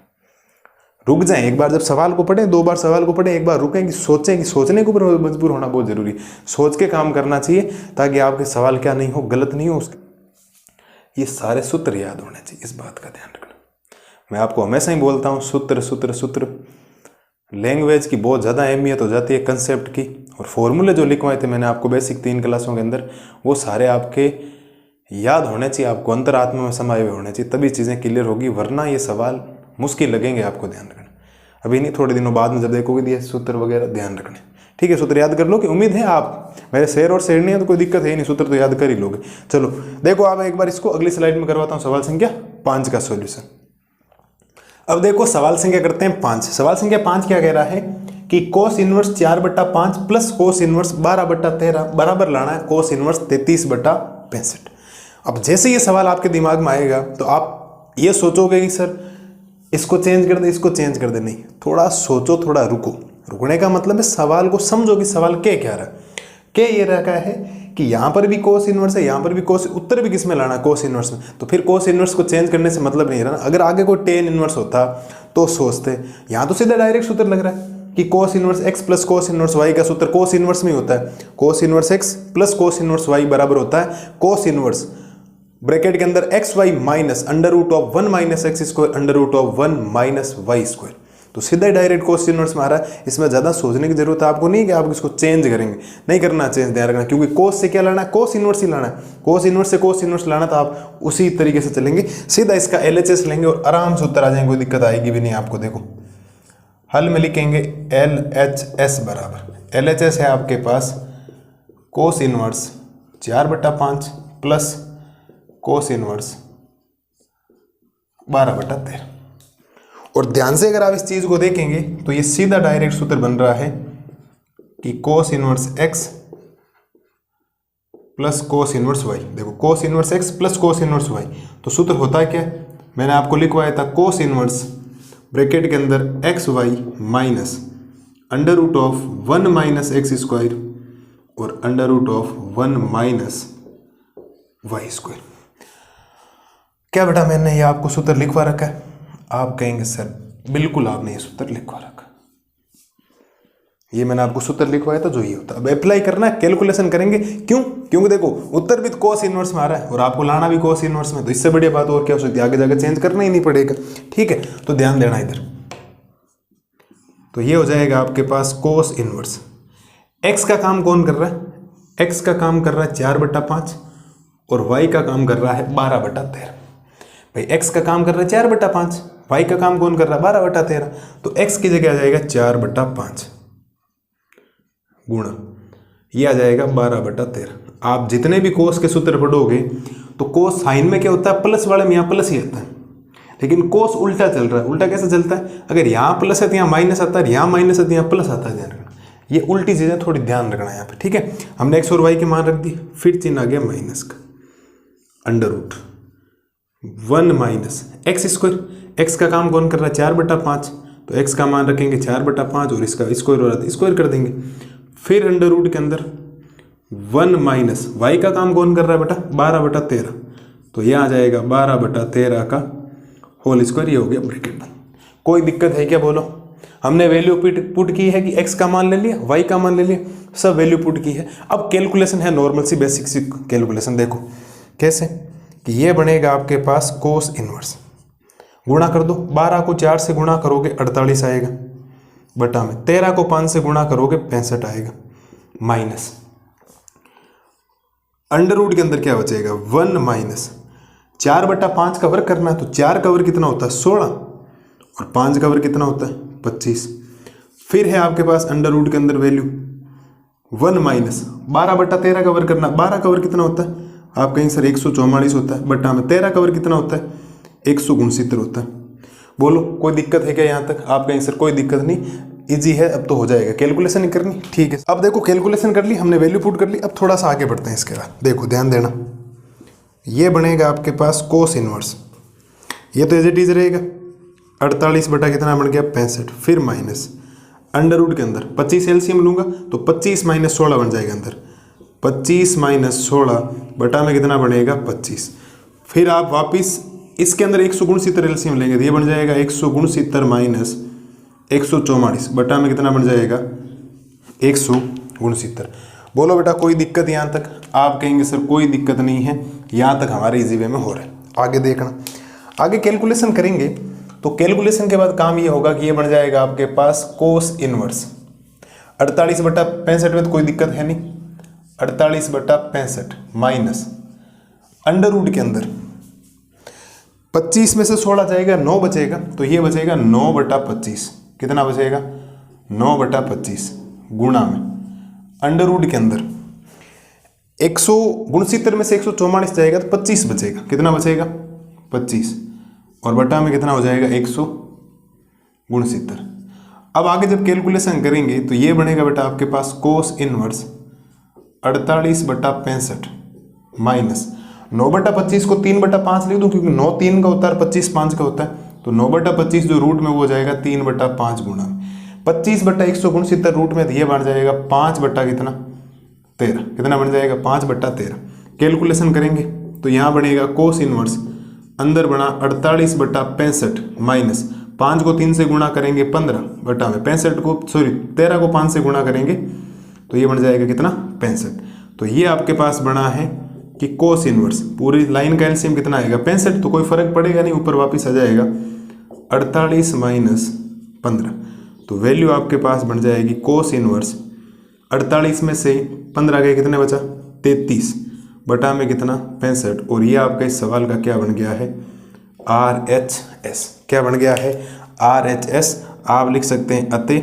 रुक जाएं एक बार, जब सवाल को पढ़ें 2 बार सवाल को पढ़ें, एक बार रुकें कि सोचें, कि सोचने के ऊपर मजबूर होना बहुत जरूरी। सोच के काम करना चाहिए ताकि आपके सवाल क्या नहीं हो, गलत नहीं हो। ये सारे सूत्र याद होने चाहिए, इस बात का ध्यान रखना। मैं आपको हमेशा ही बोलता हूँ सूत्र सूत्र सूत्र। लैंग्वेज की बहुत ज़्यादा अहमियत हो जाती है कंसेप्ट की। और फॉर्मूले जो लिखवाए थे मैंने आपको बेसिक 3 क्लासों के अंदर, वो सारे आपके याद होने चाहिए, आपको अंतरात्मा में समाये हुए होने चाहिए, तभी चीज़ें क्लियर होगी। वरना ये सवाल मुश्किल लगेंगे, आपको ध्यान रखना। अभी नहीं, थोड़े दिनों बाद में जब देखोगे ये सूत्र वगैरह ध्यान रखने। ठीक है, सूत्र याद कर लो कि उम्मीद है आप मेरे शेर और शेर नहीं है तो कोई दिक्कत है नहीं, सूत्र तो याद कर ही लोगे। चलो देखो आप एक बार इसको अगली स्लाइड में करवाता हूँ सवाल संख्या 5 का सॉल्यूशन। अब देखो सवाल संख्या करते हैं 5। सवाल संख्या 5 क्या कह रहा है कि कोस इनवर्स 4/5 प्लस कोस इनवर्स 12/13 बराबर लाना है कोस इनवर्स 33/65। अब जैसे ये सवाल आपके दिमाग में आएगा तो आप ये सोचोगे कि सर इसको चेंज कर दे, इसको चेंज कर दे। नहीं, थोड़ा सोचो, थोड़ा रुको। रुकने का मतलब है सवाल को समझो कि सवाल क्या रहा। क्या ये रखा है कि यहाँ पर भी कोस इनवर्स है, यहाँ पर भी कोस, उत्तर भी किस में लाना, कोस इनवर्स में। तो फिर कोस इनवर्स को चेंज करने से मतलब नहीं रहा ना। अगर आगे कोई tan इनवर्स होता तो सोचते। यहाँ तो सीधा डायरेक्ट सूत्र लग रहा है कि कोस inverse x plus cos inverse y का सूत्र कोस इनवर्स में ही होता है। Cos inverse x plus cos inverse y बराबर होता है कोस इनवर्स ब्रैकेट के अंदर xy minus √1 minus x square √1 minus y square. तो सीधा डायरेक्ट कोस इनवर्स में आ रहा है। इसमें ज़्यादा सोचने की जरूरत है आपको नहीं कि आप इसको चेंज करेंगे, नहीं करना चेंज, ध्यान रखना। क्योंकि कोस से क्या लाना है, कोस इनवर्स ही लाना है। कोस इनवर्स से कोस इनवर्स लाना, तो आप उसी तरीके से चलेंगे, सीधा इसका LHS लेंगे और आराम से उत्तर आ जाएंगे, कोई दिक्कत आएगी भी नहीं आपको। देखो हल में लिखेंगे LHS बराबर, LHS है आपके पास cos inverse 4/5 plus cos inverse 12/13। और ध्यान से अगर आप इस चीज को देखेंगे तो ये सीधा डायरेक्ट सूत्र बन रहा है कि कोस inverse x plus cos inverse y। देखो कोस inverse x plus cos inverse y, तो सूत्र होता है क्या, मैंने आपको लिखवाया था कोस इनवर्स ब्रैकेट के अंदर xy minus √1 minus x square और √1 माइनस y स्क्वायर। क्या बेटा मैंने ये आपको सूत्र लिखवा रखा है? आप कहेंगे सर बिल्कुल आपने ये सूत्र लिखवा रखा, ये मैंने आपको सूत्र लिखवाया था जो ये होता। अब अप्लाई करना है, कैलकुलेशन करेंगे। क्यों? क्योंकि देखो उत्तर भी कोस इनवर्स में आ रहा है और आपको लाना भी कोस इनवर्स में, तो इससे बढ़िया बात और क्या हो सकती है, आगे जाकर चेंज करना ही नहीं पड़ेगा। ठीक है, तो ध्यान देना इधर। तो ये हो जाएगा आपके पास कोस इनवर्स। एक्स का काम कौन कर रहा है? एक्स का काम कर रहा है 4/5 और वाई का काम कर रहा है 12/13। भाई एक्स का काम कर रहा है 4/5, वाई का काम कौन कर रहा है 12/13। तो एक्स की जगह आ जाएगा 4/5 गुणा ये आ जाएगा 12/13। आप जितने भी कोस के सूत्र पढ़ोगे तो कोस साइन में क्या होता है, प्लस वाले में यहाँ प्लस ही आता है, लेकिन कोस उल्टा चल रहा है। उल्टा कैसे चलता है, अगर यहाँ प्लस है तो यहाँ माइनस आता है, यहाँ माइनस है तो यहाँ प्लस आता है। ध्यान रखना, ये उल्टी चीजें थोड़ी ध्यान रखना है यहाँ पे। ठीक है, हमने एक्स और वाई के मान रख दी, फिर चिन्ह आ गया माइनस का, under root 1 minus X square. X का काम कौन कर रहा है 4/5, तो एक्स का मान रखेंगे 4/5 और इसका स्क्वायर हो रहा था स्क्वायर कर देंगे। फिर अंडर रूट के अंदर 1 माइनस वाई का काम कौन कर रहा है बेटा 12/13, तो यह आ जाएगा 12/13 का होल स्क्वायर। ये हो गया ब्रैकेट बंद। कोई दिक्कत है क्या बोलो? हमने वैल्यू पुट की है कि एक्स का मान ले लिया, वाई का मान ले लिया, सब वैल्यू पुट की है। अब कैलकुलेशन है नॉर्मल सी बेसिक सी कैलकुलेशन। देखो कैसे कि ये बनेगा आपके पास कोस इनवर्स, गुणा कर दो, 12 को 4 से गुणा करोगे 48 आएगा, बटा में 13 को 5 से गुणा करोगे 65 आएगा, माइनस अंडर रूट के अंदर क्या बचेगा 1 माइनस 4/5 का वर्ग करना है, तो 4 का वर्ग कितना होता है 16 और 5 का वर्ग कितना होता है 25। फिर है आपके पास अंडर रूट के अंदर वैल्यू 1 माइनस 12/13 का वर्ग करना, 12 का वर्ग कितना होता है आप कहीं सर 144 होता है, बटा में 13 का वर्ग कितना होता है 169 होता है। बोलो कोई दिक्कत है क्या यहाँ तक? आप कहीं सर कोई दिक्कत नहीं, इजी है, अब तो हो जाएगा, कैलकुलेशन ही करनी, ठीक है। अब देखो कैलकुलेशन कर ली हमने, वैल्यू पुट कर ली। अब थोड़ा सा आगे बढ़ते हैं इसके बाद, देखो ध्यान देना, ये बनेगा आपके पास कोस इनवर्स, ये तो एज इट इज रहेगा 48 बटा कितना बन गया 65, फिर माइनस अंडर रूट के अंदर 25 एलसीएम लूंगा तो 25 माइनस 16 बन जाएगा अंदर, 25 माइनस 16 बटा में कितना बनेगा 25। फिर आप वापिस इसके अंदर 169 एलसीएम लेंगे तो ये बन जाएगा 169 माइनस 144 बटा में कितना बन जाएगा 169। बोलो बेटा कोई दिक्कत यहाँ तक? आप कहेंगे सर कोई दिक्कत नहीं है, यहाँ तक हमारे इजी वे में हो रहा है। आगे देखना, आगे कैलकुलेशन करेंगे तो कैलकुलेशन के बाद काम ये होगा कि ये बन जाएगा आपके पास कोस इनवर्स 48/65 में, तो कोई दिक्कत है नहीं, 48/65 माइनस अंडर रूट के अंदर 25 में से 16 जाएगा 9 बचेगा, तो ये बचेगा 9/25, कितना बचेगा 9/25 गुणा में अंडर रूट के अंदर 169 में से 144 जाएगा तो 25 बचेगा, कितना बचेगा 25 और बटा में कितना हो जाएगा 169। अब आगे जब कैलकुलेशन करेंगे तो ये बनेगा बेटा आपके पास कोस इनवर्स 48/65 माइनस 9/25 को 3/5 लिख दूँ क्योंकि 9 3 का होता है 25 5 का होता है, तो 9/25 जो रूट में वो हो जाएगा 3/5 गुणा 25/169 रूट में, तो ये बन जाएगा 5 बटा कितना 13, कितना बन जाएगा 5/13। कैलकुलेशन करेंगे तो यहाँ बनेगा कोस इनवर्स अंदर बना 48/65 माइनस 5 को 3 से गुणा करेंगे 15 बटा में 65 को 13 को 5 से गुणा करेंगे तो ये बन जाएगा कितना 65। तो ये आपके पास बना है कि कोस इनवर्स, पूरी लाइन का एलसीएम कितना आएगा 65, तो कोई फर्क पड़ेगा नहीं, ऊपर वापस आ जाएगा 48 माइनस 15, तो वैल्यू आपके पास बन जाएगी कोस इनवर्स 48 में से 15 गए कितने बचा 33 बटा में कितना 65, और ये आपका इस सवाल का क्या बन गया है RHS। क्या बन गया है RHS। आप लिख सकते हैं अतः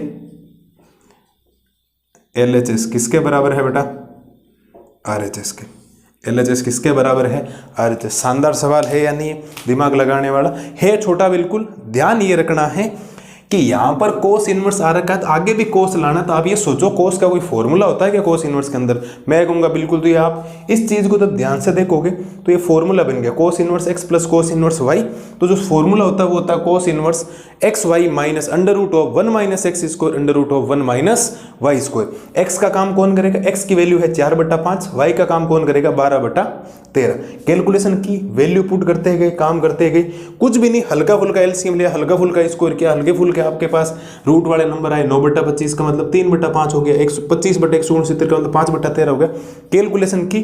LHS किसके बराबर है बेटा RHS के। LHS किसके बराबर है RHS। शानदार सवाल है या नहीं, दिमाग लगाने वाला है, छोटा बिल्कुल। ध्यान ये रखना है कि यहाँ पर कोस इनवर्स आ रखा है तो आगे भी कोस लाना, तो आप ये सोचो कोस का कोई फॉर्मूला होता है क्या कोस इनवर्स के अंदर? मैं कहूँगा बिल्कुल। तो ये आप इस चीज़ को जब ध्यान से देखोगे तो ये फॉर्मूला बन गया cos inverse x plus cos inverse y। तो जो फॉर्मूला होता है वो होता है cos inverse X Y minus under root of 1 minus X square under root of 1 minus Y square. X का काम कौन करेगा, एक्स की वैल्यू है 4/5, वाई का काम कौन करेगा 12/13। कैलकुलेशन की वैल्यू पुट करते गए, काम करते गए, कुछ भी नहीं, हल्का फुल्का एलसीएम लिया, हल्का फुल्का स्क्वायर किया, हल्के फुल्के आपके पास रूट वाले नंबर आए। 9/25 का मतलब 3/5 हो गया, 25/169 का मतलब 5/13 हो गया। कैलकुलेशन की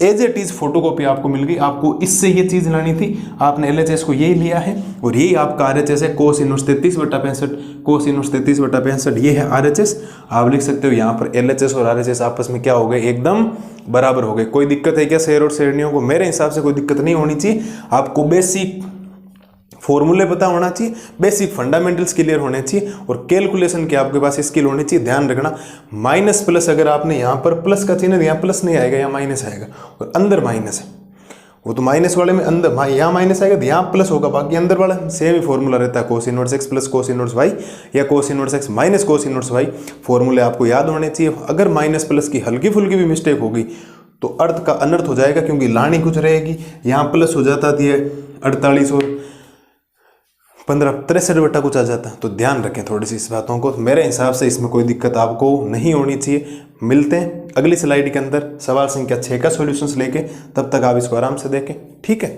एज इट इज फोटोकॉपी आपको मिल गई। आपको इससे ये चीज लानी थी, आपने LHS को यही लिया है और यही आपका RHS है कोस इनवर्स 33/65, कोस इनवर्स 33/65 ये है RHS। आप लिख सकते हो यहाँ पर LHS और RHS आपस में क्या हो गए, एकदम बराबर हो गए। कोई दिक्कत है क्या शेर और शेरनियों को? मेरे हिसाब से कोई दिक्कत नहीं होनी चाहिए। आपको बेसिक फॉर्मूले पता होना चाहिए, बेसिक फंडामेंटल्स क्लियर होने चाहिए और कैलकुलेशन की आपके पास स्किल होनी चाहिए। ध्यान रखना माइनस प्लस, अगर आपने यहाँ पर प्लस का चिन्ह यहाँ प्लस नहीं आएगा, यहाँ माइनस आएगा और अंदर माइनस है, वो तो माइनस वाले में अंदर यहाँ माइनस आएगा तो यहाँ प्लस होगा, बाकी अंदर वाला सेम ही फॉर्मूला रहता है cos inverse x plus cos inverse y या cos inverse x minus cos inverse y. फॉर्मूले आपको याद होने चाहिए। अगर माइनस प्लस की हल्की फुल्की भी मिस्टेक होगी तो अर्थ का अनर्थ हो जाएगा, क्योंकि लानी कुछ रहेगी, यहाँ प्लस हो जाता थी 48 और 15 63 बटा कुछ आ जाता। तो ध्यान रखें थोड़ी सी इस बातों को। मेरे हिसाब से इसमें कोई दिक्कत आपको नहीं होनी चाहिए। मिलते हैं अगली स्लाइड के अंदर सवाल संख्या 6 का सॉल्यूशंस लेके, तब तक आप इसको आराम से देखें, ठीक है।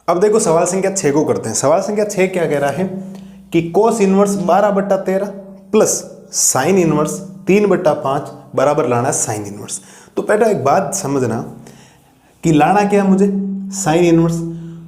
अब देखो सवाल संख्या 6 को करते हैं। सवाल संख्या 6 क्या कह रहा है कि कोस इनवर्स 12/13 प्लस साइन इनवर्स 3/5 बराबर लाना है साइन इनवर्स। तो पहले एक बात समझना कि लाना क्या है मुझे, साइन इनवर्स।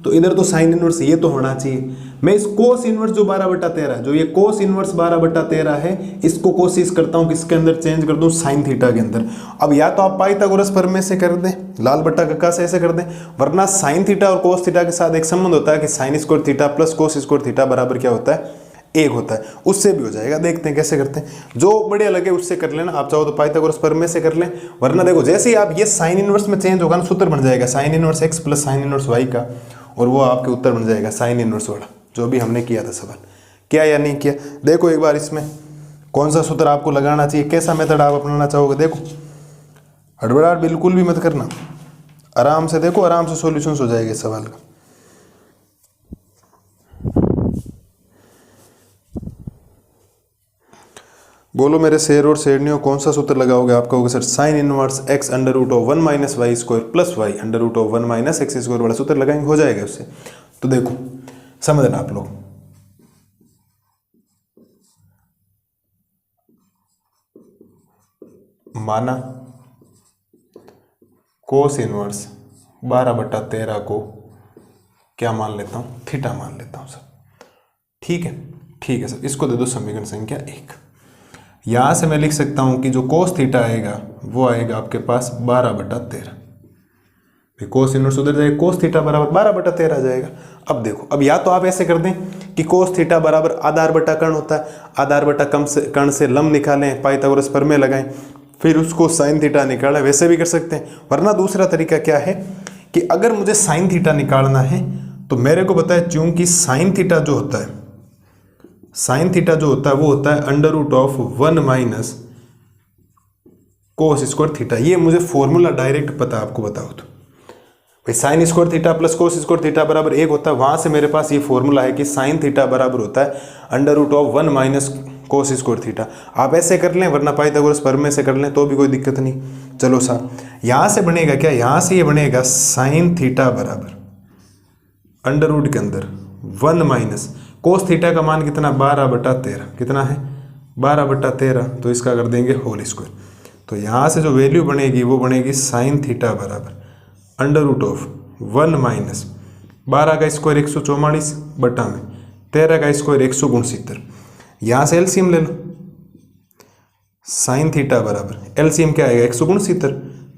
तो इधर तो साइन इनवर्स ये तो होना चाहिए। मैं इस कोस इनवर्स जो 12/13, जो ये कोस इनवर्स 12/13 है, इसको कोशिश करता हूँ किसके अंदर चेंज कर दूँ, साइन थीटा के अंदर। अब या तो आप पाइथागोरस प्रमेय से कर दें, लाल बट्टा कक्का से ऐसे कर दें, वरना साइन थीटा और कोस थीटा के साथ एक संबंध होता है कि sign square theta plus cos square theta बराबर क्या होता है, 1 होता है। उससे भी हो जाएगा, देखते हैं कैसे करते हैं। जो बढ़िया लगे उससे कर लेना, आप चाहो तो पाइथागोरस प्रमेय से कर लें, वरना देखो जैसे ही आप ये साइन इनवर्स में चेंज होगा ना, सूत्र बन जाएगा sign inverse x plus sine inverse y का, और वो आपके उत्तर बन जाएगा साइन इनवर्स वाला, जो भी हमने किया था सवाल। किया या नहीं किया, देखो एक बार इसमें कौन सा सूत्र आपको लगाना चाहिए, कैसा मेथड आप अपनाना चाहोगे। देखो हड़बड़ाहट बिल्कुल भी मत करना, आराम से देखो, आराम से सॉल्यूशंस हो जाएगा सवाल का। बोलो मेरे शेर और शेरनियों, कौन सा सूत्र लगाओगे। आप कहोगे sir sine inverse x under root of 1 minus Y square plus Y under root of 1 minus X square वाला सूत्र लगाएंगे, हो जाएगा उससे। तो देखो समझना आप लोग, माना कोस इनवर्स 12/13 को क्या मान लेता हूं, थीटा मान लेता हूं सर, ठीक है। ठीक है सर, इसको दे दो समीकरण संख्या 1। यहां से मैं लिख सकता हूं कि जो कोस थीटा आएगा वो आएगा आपके पास 12/13। कोस इनवर्स उधर जाएगा, कोस थीटा बराबर 12/13 आ जाएगा। अब देखो, अब या तो आप ऐसे कर दें कि कोस थीटा बराबर आधार बटा कर्ण होता है, आधार बटा कर्ण से लंब निकालें, पाइथागोरस प्रमेय लगाएं, फिर उसको साइन थीटा निकालें, वैसे भी कर सकते हैं। वरना दूसरा तरीका क्या है कि अगर मुझे साइन थीटा निकालना है तो मेरे को पता है, चूंकि साइन थीटा जो होता है, साइन थीटा जो होता है वो होता है under root of 1 minus cos square theta. ये मुझे फॉर्मूला डायरेक्ट पता, आपको बताओ तो भाई sine square theta plus cos square theta बराबर 1 होता है। वहां से मेरे पास ये फॉर्मूला है कि साइन थीटा बराबर होता है under root of 1 minus cos square theta. आप ऐसे कर लें, वरना पाइथागोरस प्रमेय से कर लें तो भी कोई दिक्कत नहीं। चलो साहब, यहां से बनेगा क्या, यहां से ये बनेगा साइन थीटा बराबर अंडर रूट के अंदर 1 माइनस कोस थीटा का मान कितना, 12/13, कितना है 12/13, तो इसका कर देंगे होल स्क्वायर। तो यहाँ से जो वैल्यू बनेगी वो बनेगी साइन थीटा बराबर अंडर रूट ऑफ 1 माइनस 12 का स्क्वायर 144 बटा में 13 का स्क्वायर 169। यहाँ से एलसीएम ले लो, साइन थीटा बराबर एलसीएम क्या आएगा 169,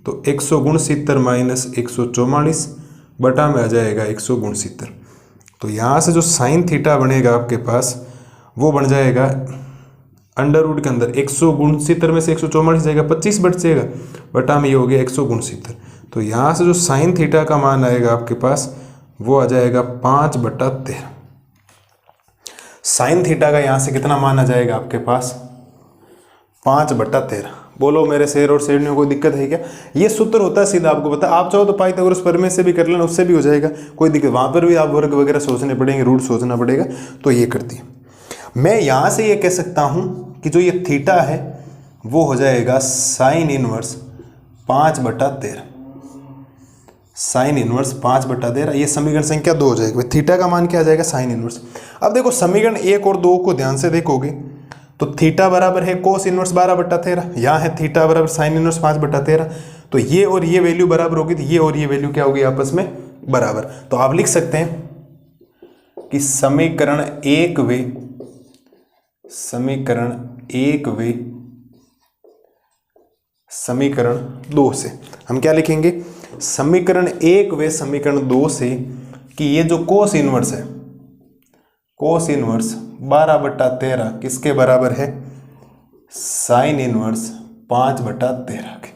तो 169 माइनस 144 बटा में आ जाएगा 169। तो यहाँ से जो साइन थीटा बनेगा आपके पास वो बन जाएगा अंडर रूट के अंदर 169 में से 144 जाएगा, 25 बच जाएगा, बटा में ये हो गया 169। तो यहाँ से जो साइन थीटा का मान आएगा आपके पास वो आ जाएगा 5/13। साइन थीटा का यहाँ से कितना मान आ जाएगा आपके पास, 5/13। बोलो मेरे शेर और शेरनियों को दिक्कत है क्या। ये सूत्र होता है सीधा, आपको पता। आप चाहो तो पाइथागोरस प्रमेय से भी कर लेना, उससे भी हो जाएगा, कोई दिक्कत। वहां पर भी आप वर्ग वगैरह सोचने पड़ेंगे, रूट सोचना पड़ेगा, तो ये करती है। मैं यहां से ये कह सकता हूं कि जो ये थीटा है वो हो जाएगा साइन इनवर्स 5/13, साइन इनवर्स 5/13। ये समीकरण संख्या 2 हो जाएगी। थीटा का मान क्या आ जाएगा, साइन इनवर्स। अब देखो समीकरण 1 और 2 को ध्यान से देखोगे तो थीटा बराबर है कोस इनवर्स 12/13, यहाँ है थीटा बराबर साइन इनवर्स 5/13। तो ये और ये वैल्यू बराबर होगी, तो ये और ये वैल्यू क्या होगी आपस में बराबर। तो आप लिख सकते हैं कि समीकरण 1 वे समीकरण 2 से हम क्या लिखेंगे, समीकरण 1 वे समीकरण 2 से कि ये जो कोस इनवर्स है, कोस इनवर्स 12/13 किसके बराबर है, साइन इनवर्स 5/13 के,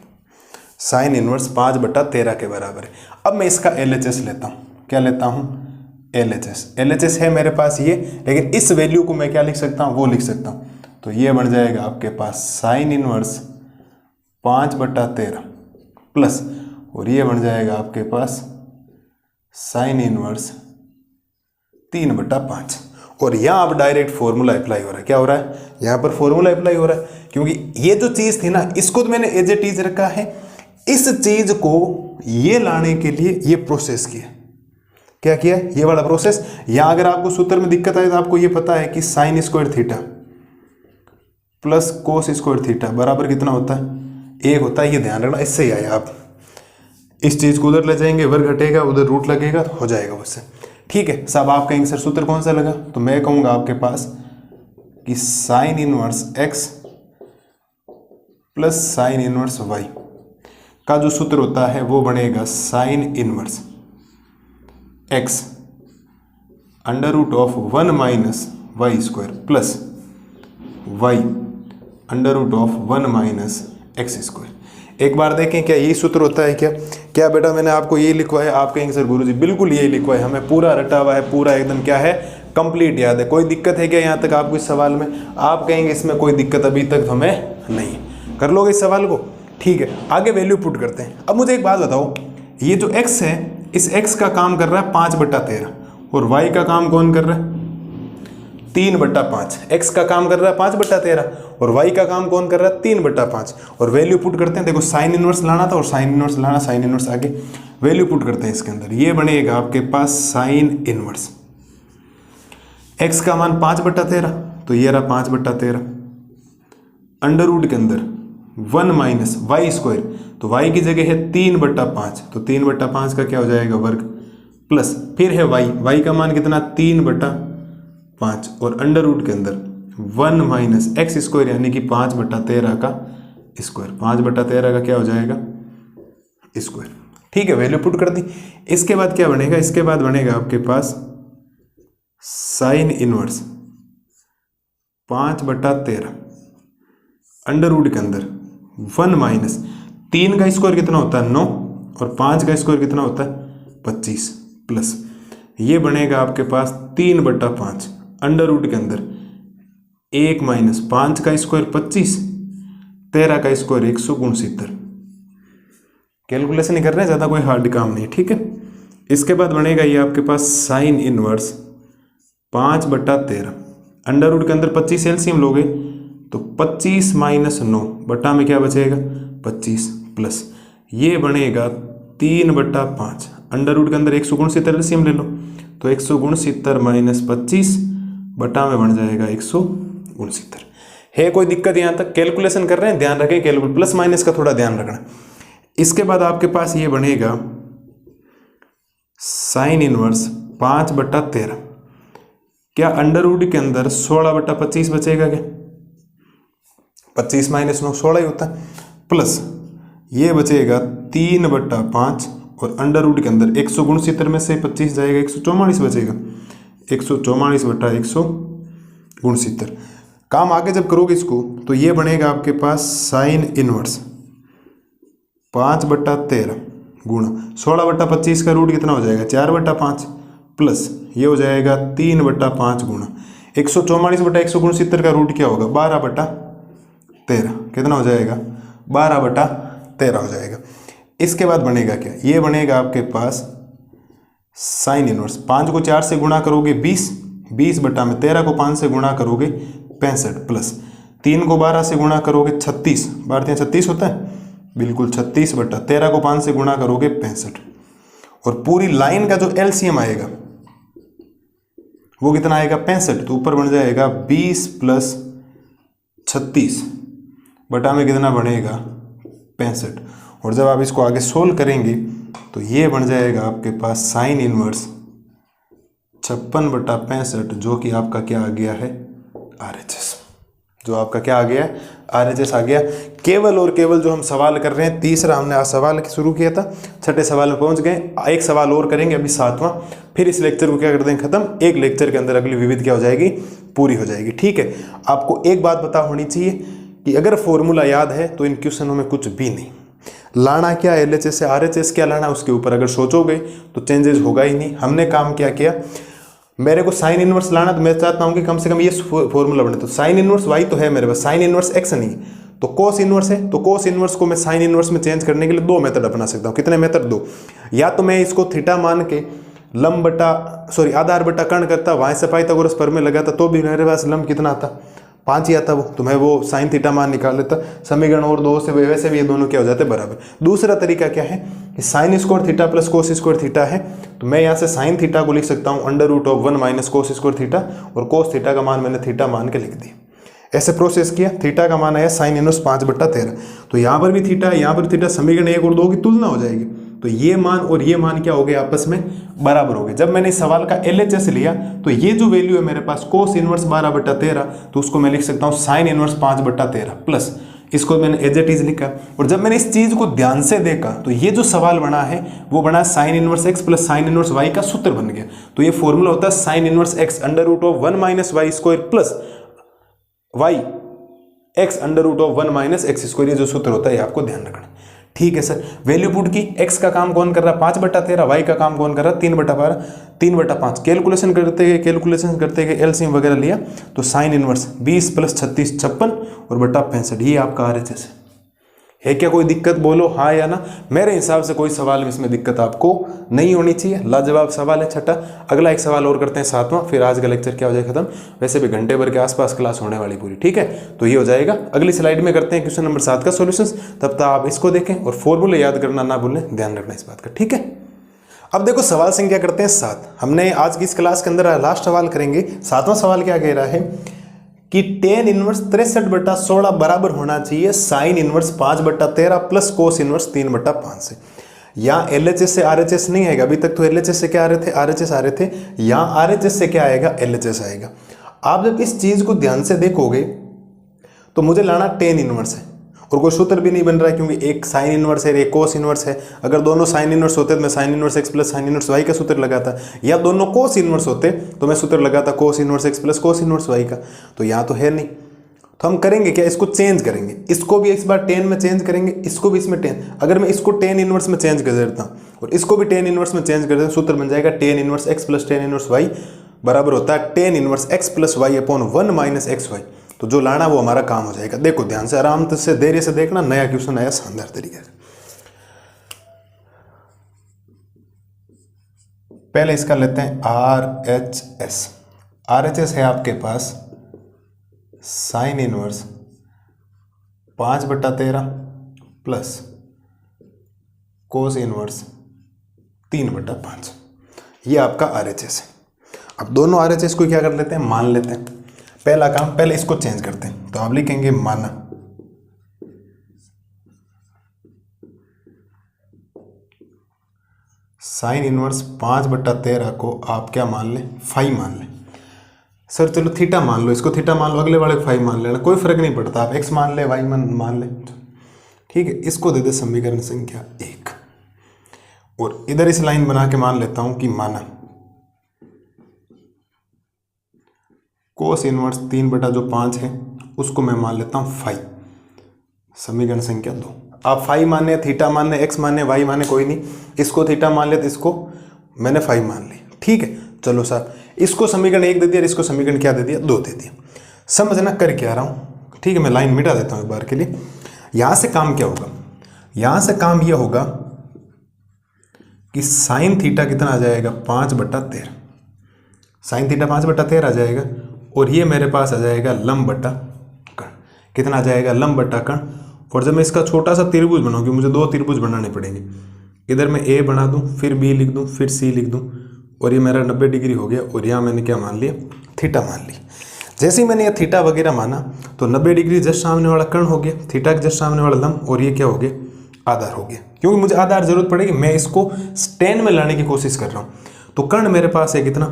साइन इनवर्स 5/13 के बराबर है। अब मैं इसका LHS लेता हूं, क्या लेता हूं, LHS है मेरे पास ये, लेकिन इस वैल्यू को मैं क्या लिख सकता हूं, वो लिख सकता हूं। तो ये बन जाएगा आपके पास साइन इनवर्स 5/13 प्लस और ये बन जाएगा आपके पास साइन इनवर्स 3/5। और यहाँ अब डायरेक्ट फॉर्मूला अप्लाई हो रहा है। क्या हो रहा है? यहाँ पर फॉर्मूला अप्लाई हो रहा है, क्योंकि ये जो चीज़ थी ना इसको तो मैंने एज इट इज रखा है, इस चीज़ को ये लाने के लिए ये प्रोसेस किया। क्या किया? ये वाला प्रोसेस। यहाँ अगर आपको सूत्र में दिक्कत आए तो आपको ये पता है कि sign square theta plus cos square theta बराबर कितना होता है? 1 होता है। ये ध्यान रखना, इससे ही आया। आप इस चीज़ को उधर ले जाएंगे, वर्ग घटेगा, उधर रूट लगेगा तो हो जाएगा उससे। ठीक है साहब, आप कहेंगे सर सूत्र कौन सा लगा? तो मैं कहूँगा आपके पास कि sine inverse x plus sine inverse y का जो सूत्र होता है वो बनेगा sine inverse x under root of 1 minus Y square plus y under root of 1 minus X square. एक बार देखें क्या यही सूत्र होता है? क्या बेटा मैंने आपको ये लिखवाया? आप कहेंगे सर गुरुजी बिल्कुल यही लिखवाया, हमें पूरा रटा हुआ है, पूरा एकदम क्या है कंप्लीट याद है। कोई दिक्कत है क्या यहाँ तक आपको इस सवाल में? आप कहेंगे इसमें कोई दिक्कत अभी तक हमें नहीं। कर लोगे इस सवाल को? ठीक है, आगे वैल्यू पुट करते हैं। अब मुझे एक बात बताओ, ये जो x है इस x का काम कर रहा है 5/13 और y का काम कौन कर रहा है? 3/5। x का काम कर रहा है 5/13 और y का काम कौन कर रहा है? 3/5। और वैल्यू पुट करते हैं। देखो साइन इनवर्स लाना था और साइन इनवर्स लाना, साइन इनवर्स आगे वैल्यू पुट करते हैं इसके अंदर। ये बनेगा आपके पास साइन इनवर्स x का मान 5/13 तो ये रहा 5/13 अंडर रूट के अंदर 1 माइनस वाई स्क्वायर, तो y की जगह है 3/5 तो 3/5 का क्या हो जाएगा? वर्ग प्लस फिर है y का मान कितना? 3/5 और अंडर रूट के अंदर 1 माइनस एक्स स्क्वायर यानी कि 5/13 का स्क्वायर। 5/13 का क्या हो जाएगा? स्क्वायर। ठीक है, वैल्यू पुट कर दी। इसके बाद क्या बनेगा? इसके बाद बनेगा आपके पास साइन इनवर्स 5/13 अंडर रूट के अंदर 1 माइनस 3 का स्क्वायर कितना होता है? 9 और 5 का स्क्वायर कितना होता है? 25 प्लस ये बनेगा आपके पास 3/5 अंडर रूट के अंदर 1 माइनस 5 का स्क्वायर 25, 13 का स्क्वायर 169। कैलकुलेशन ही कर रहे हैं, ज़्यादा कोई हार्ड काम नहीं। ठीक है, इसके बाद बनेगा ये आपके पास साइन इनवर्स 5/13 अंडर रूट के अंदर 25 एलसीएम लोगे तो 25 माइनस 9 बटा में क्या बचेगा? 25 प्लस ये बनेगा 3/5 अंडर रूट के अंदर 169 एलसीएम ले लो तो 169 माइनस 25 बटा में बन जाएगा 169। है कोई दिक्कत यहाँ तक? कैलकुलेशन कर रहे हैं, ध्यान रखें कैलकुलेट प्लस माइनस का थोड़ा ध्यान रखना। इसके बाद आपके पास ये बनेगा साइन इनवर्स 5/13 क्या अंडर रूट के अंदर 16/25 बचेगा? क्या 25 माइनस 9 16 ही होता है प्लस ये बचेगा 3/5 और अंडर रूट के अंदर 169 में से 25 जाएगा 144 बचेगा 144/169। काम आगे जब करोगे इसको तो ये बनेगा आपके पास साइन इनवर्स 5/13 गुणा 16/25 का रूट कितना हो जाएगा? 4/5 प्लस ये हो जाएगा 3/5 गुणा 144/169 का रूट क्या होगा? 12/13 कितना हो जाएगा? 12/13 हो जाएगा। इसके बाद बनेगा क्या? ये बनेगा आपके पास साइन इनवर्स 5 को 4 से गुणा करोगे 20 बटा में 13 को 5 से गुणा करोगे 65 प्लस 3 को 12 से गुणा करोगे 36, 12 36 होता है बिल्कुल 36 बटा 13 को 5 से गुणा करोगे 65 और पूरी लाइन का जो एलसीएम आएगा वो कितना आएगा? 65। तो ऊपर बन जाएगा 20 प्लस 36 बटा में कितना बनेगा? 65। और जब आप इसको आगे सोल्व करेंगे तो ये बन जाएगा आपके पास साइन इनवर्स 56/65 जो कि आपका क्या आ गया है? RHS। जो आपका क्या आ गया है? RHS आ गया। केवल और केवल जो हम सवाल कर रहे हैं, तीसरा हमने आज सवाल शुरू किया था, छठे सवाल में पहुंच गए। एक सवाल और करेंगे अभी 7वां, फिर इस लेक्चर को क्या कर देंगे खत्म। एक लेक्चर के अंदर अगली विविध क्या हो जाएगी? पूरी हो जाएगी। ठीक है, आपको एक बात पता होनी चाहिए कि अगर फॉर्मूला याद है तो इन क्वेश्चनों में कुछ भी नहीं लाना। क्या LHS से RHS क्या लाना, उसके ऊपर अगर सोचोगे तो चेंजेस होगा ही नहीं। हमने काम क्या किया, मेरे को साइन इनवर्स लाना तो मैं चाहता हूँ कि कम से कम ये फॉर्मूला बने। तो साइन इनवर्स y तो है मेरे पास, साइन इनवर्स x नहीं, तो कोस इनवर्स है, तो कोस इनवर्स को मैं साइन इनवर्स में चेंज करने के लिए दो मेथड अपना सकता हूँ। कितने मेथड? दो। या तो मैं इसको थीटा मान के लंब बटा आधार बटा कर्ण करता, वहां से पाइथागोरस प्रमेय लगाता, तो भी मेरे पास लंब कितना आता? 5 ही आता वो, तो मैं वो साइन थीटा मान निकाल लेता। समीकरण और दो से वैसे भी ये दोनों क्या हो जाते बराबर। दूसरा तरीका क्या है कि sign square theta plus cos square theta है, तो मैं यहाँ से साइन थीटा को लिख सकता हूँ √1 माइनस कोस स्क्वायर थीटा, और कोस थीटा का मान मैंने थीटा मान के लिख दिया। ऐसे प्रोसेस किया, थीटा का मान आया साइन इनवर्स 5/13। तो यहाँ पर भी थीटा, यहाँ पर थीटा, समीकरण 1 और 2 की तुलना हो जाएगी, तो ये मान और ये मान क्या हो गए? आपस में बराबर हो गए। जब मैंने इस सवाल का LHS लिया, तो ये जो वैल्यू है मेरे पास कोस इनवर्स 12/13, तो उसको मैं लिख सकता हूँ साइन इनवर्स 5/13 प्लस इसको मैंने एज इट इज लिखा। और जब मैंने इस चीज को ध्यान से देखा, तो ये जो सवाल बना है वो बना sign inverse x plus sine inverse y का सूत्र बन गया। तो ये फॉर्मूला होता है sine inverse x √1 minus Y square plus y x √1 minus X square, ये जो सूत्र होता है ये आपको ध्यान रखना। ठीक है सर, वैल्यू पुट की, x का काम कौन कर रहा है? 5/13, y का काम कौन कर रहा है? 3/12, 3/5। कैलकुलेशन करते गए एलसीएम वगैरह लिया, तो साइन इनवर्स 20 प्लस 36 56 और बटा 65, ये आपका RHS है। क्या कोई दिक्कत? बोलो हाँ या ना। मेरे हिसाब से कोई सवाल में इसमें दिक्कत आपको नहीं होनी चाहिए। लाजवाब सवाल है। छठा, अगला एक सवाल और करते हैं, 7वां, फिर आज का लेक्चर क्या हो जाए खत्म। वैसे भी घंटे भर के आसपास क्लास होने वाली पूरी, ठीक है। तो ये हो जाएगा, अगली स्लाइड में करते हैं क्वेश्चन नंबर 7 का सोल्यूशन। तब तक आप इसको देखें और फॉर्मूले याद करना ना भूलें, ध्यान रखना इस बात का, ठीक है। अब देखो सवाल संख्या करते हैं 7। हमने आज की इस क्लास के अंदर लास्ट सवाल करेंगे। 7वां सवाल क्या कह रहा है कि tan इनवर्स 63/16 बराबर होना चाहिए sign inverse 5/13 plus cos inverse 3/5 से। यहाँ LHS से RHS नहीं आएगा, अभी तक तो LHS से क्या आ रहे थे? RHS आ रहे थे। यहाँ RHS से क्या आएगा? LHS आएगा। आप जब इस चीज को ध्यान से देखोगे तो मुझे लाना tan इनवर्स है, और कोई सूत्र भी नहीं बन रहा है, क्योंकि एक साइन इनवर्स है, एक कोस इनवर्स है। अगर दोनों साइन इनवर्स होते तो मैं sign inverse x plus sine inverse y का सूत्र लगाता, या दोनों कोस इनवर्स होते तो मैं सूत्र लगाता कोस inverse x plus cos inverse y का। तो यहाँ तो है नहीं, तो हम करेंगे क्या? इसको चेंज करेंगे। इसको भी इस बार tan में चेंज करेंगे, इसको भी इसमें tan। अगर मैं इसको tan इनवर्स में चेंज कर देता हूँ और इसको भी tan इनवर्स में चेंज कर देता हूँ, सूत्र बन जाएगा tan inverse x plus tan inverse y बराबर होता है tan inverse x plus y upon 1 minus X Y. तो जो लाना वो हमारा काम हो जाएगा। देखो ध्यान से, आराम से, धैर्य से देखना, नया क्वेश्चन आया शानदार तरीके से। पहले इसका लेते हैं RHS। RHS है आपके पास sine inverse 5/13 plus cos inverse 3/5, ये आपका RHS है। अब दोनों RHS को क्या कर लेते हैं? मान लेते हैं। पहला काम, पहले इसको चेंज करते हैं, तो आप लिखेंगे माना साइन इनवर्स 5/13 को आप क्या मान लें? फाई मान लें। सर चलो थीटा मान लो, इसको थीटा मान लो, अगले वाले को फाई मान लेना, कोई फर्क नहीं पड़ता। आप x मान ले, y मान ले, ठीक है। इसको दे दे समीकरण संख्या 1, और इधर इस लाइन बना के मान लेता हूं कि माना कोस इनवर्स 3/5 है, उसको मैं मान लेता हूँ फाई, समीकरण संख्या 2। आप फाई माने, थीटा माने, एक्स माने, वाई माने, कोई नहीं। इसको थीटा मान ले तो इसको मैंने फाई मान ली, ठीक है। चलो साहब, इसको समीकरण 1 दे दिया, इसको समीकरण क्या दे दिया? 2 दे दिया। समझना कर क्या रहा हूँ, ठीक है। मैं लाइन मिटा देता हूँ एक बार के लिए। यहाँ से काम क्या होगा? यहाँ से काम यह होगा कि साइन थीटा कितना आ जाएगा? 5/13। साइन थीटा 5/13 आ जाएगा, और ये मेरे पास आ जाएगा लंब बटा कर्ण। कितना आ जाएगा? लंब बटा कर्ण। और जब मैं इसका छोटा सा त्रिभुज बनाऊंगी, मुझे 2 त्रिभुज बनाने पड़ेंगे। इधर मैं A बना दूं, फिर B लिख दूं, फिर C लिख दूं, और ये मेरा 90 डिग्री हो गया। और यहाँ मैंने क्या मान लिया? थीटा मान ली। जैसे ही मैंने ये थीटा वगैरह माना, तो 90 डिग्री जस्ट सामने वाला कर्ण हो गया, थीटा के जस्ट सामने वाला लंब, और ये क्या हो गया? आधार हो गया। क्योंकि मुझे आधार जरूरत पड़ेगी, मैं इसको tan में लाने की कोशिश कर रहा हूँ। तो कर्ण मेरे पास है कितना?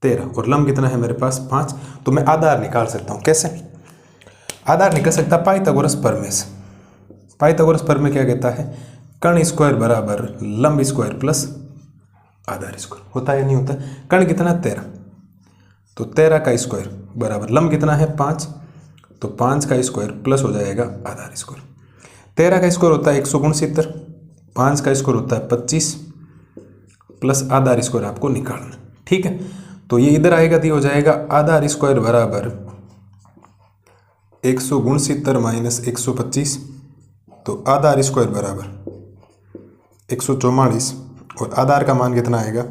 13, और लंब कितना है मेरे पास? 5। तो मैं आधार निकाल सकता हूँ। कैसे आधार निकल सकता? पाइथागोरस प्रमेय से। पाइथागोरस प्रमेय क्या कहता है? कर्ण स्क्वायर बराबर लंब स्क्वायर प्लस आधार स्क्वायर। होता है या नहीं होता? कर्ण कितना? 13, तो 13 का स्क्वायर बराबर लंब कितना है? 5, तो 5 का स्क्वायर प्लस हो जाएगा आधार स्क्वायर। 13 का स्क्वायर होता है 169, 5 का स्क्वायर होता है 25, प्लस आधार स्क्वायर आपको निकालना, ठीक है। तो ये इधर आएगा तो ये हो जाएगा आधार स्क्वायर बराबर 169 माइनस 125, तो आधार स्क्वायर बराबर 144, और आधार का मान कितना आएगा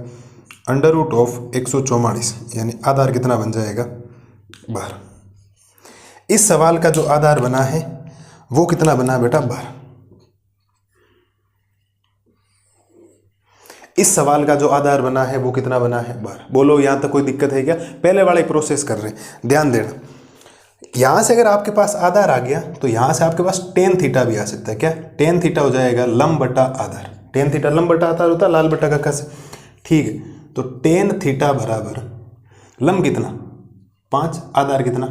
अंडर रूट ऑफ 144, यानी आधार कितना बन जाएगा 12। इस सवाल का जो आधार बना है वो कितना बना बेटा 12। इस सवाल का जो आधार बना है वो कितना बना है 12। बोलो यहां तक कोई दिक्कत है क्या? पहले वाला ही प्रोसेस कर रहे हैं, ध्यान देना। यहां से अगर आपके पास आधार आ गया तो यहां से आपके पास टेन थीटा भी आ सकता है। क्या टेन थीटा हो जाएगा लंब बटा आधार। टेन थीटा लंब बटा आधार होता है, लाल बटा कक्का से, ठीक है। तो टेन थीटा बराबर लंब कितना 5, आधार कितना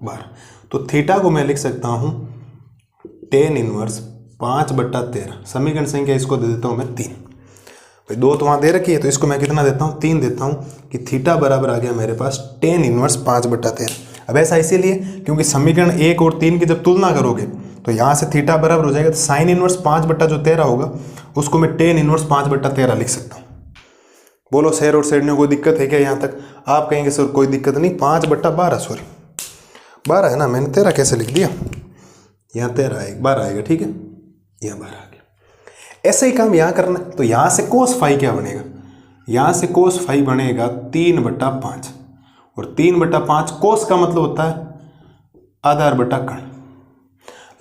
12। तो थीटा को मैं लिख सकता हूं टेन इनवर्स 5/13। समीकरण संख्या इसको दे देता हूं मैं 3। भाई 2 तो वहां दे रखी है, तो इसको मैं कितना देता हूं 3 देता हूं कि थीटा बराबर आ गया मेरे पास टेन इनवर्स 5/13। अब ऐसा इसीलिए क्योंकि समीकरण 1 और 3 की जब तुलना करोगे तो यहाँ से थीटा बराबर हो जाएगा, तो साइन इनवर्स 5/13 होगा, उसको मैं टेन इनवर्स 5/13 लिख सकता हूँ। बोलो शेर और शेरनियों कोई दिक्कत है क्या? यहाँ तक आप कहेंगे सर कोई दिक्कत नहीं, 5/12 सॉरी 12 है ना, मैंने 13 कैसे लिख दिया, यहाँ 13 आएगा 12 आएगा, ठीक है, यहाँ 12 आ गया। ऐसे ही काम यहाँ करना है। तो यहाँ से कोस फाई क्या बनेगा, यहाँ से कोस फाई बनेगा 3/5, और 3/5 कोस का मतलब होता है आधार बटा कर्ण।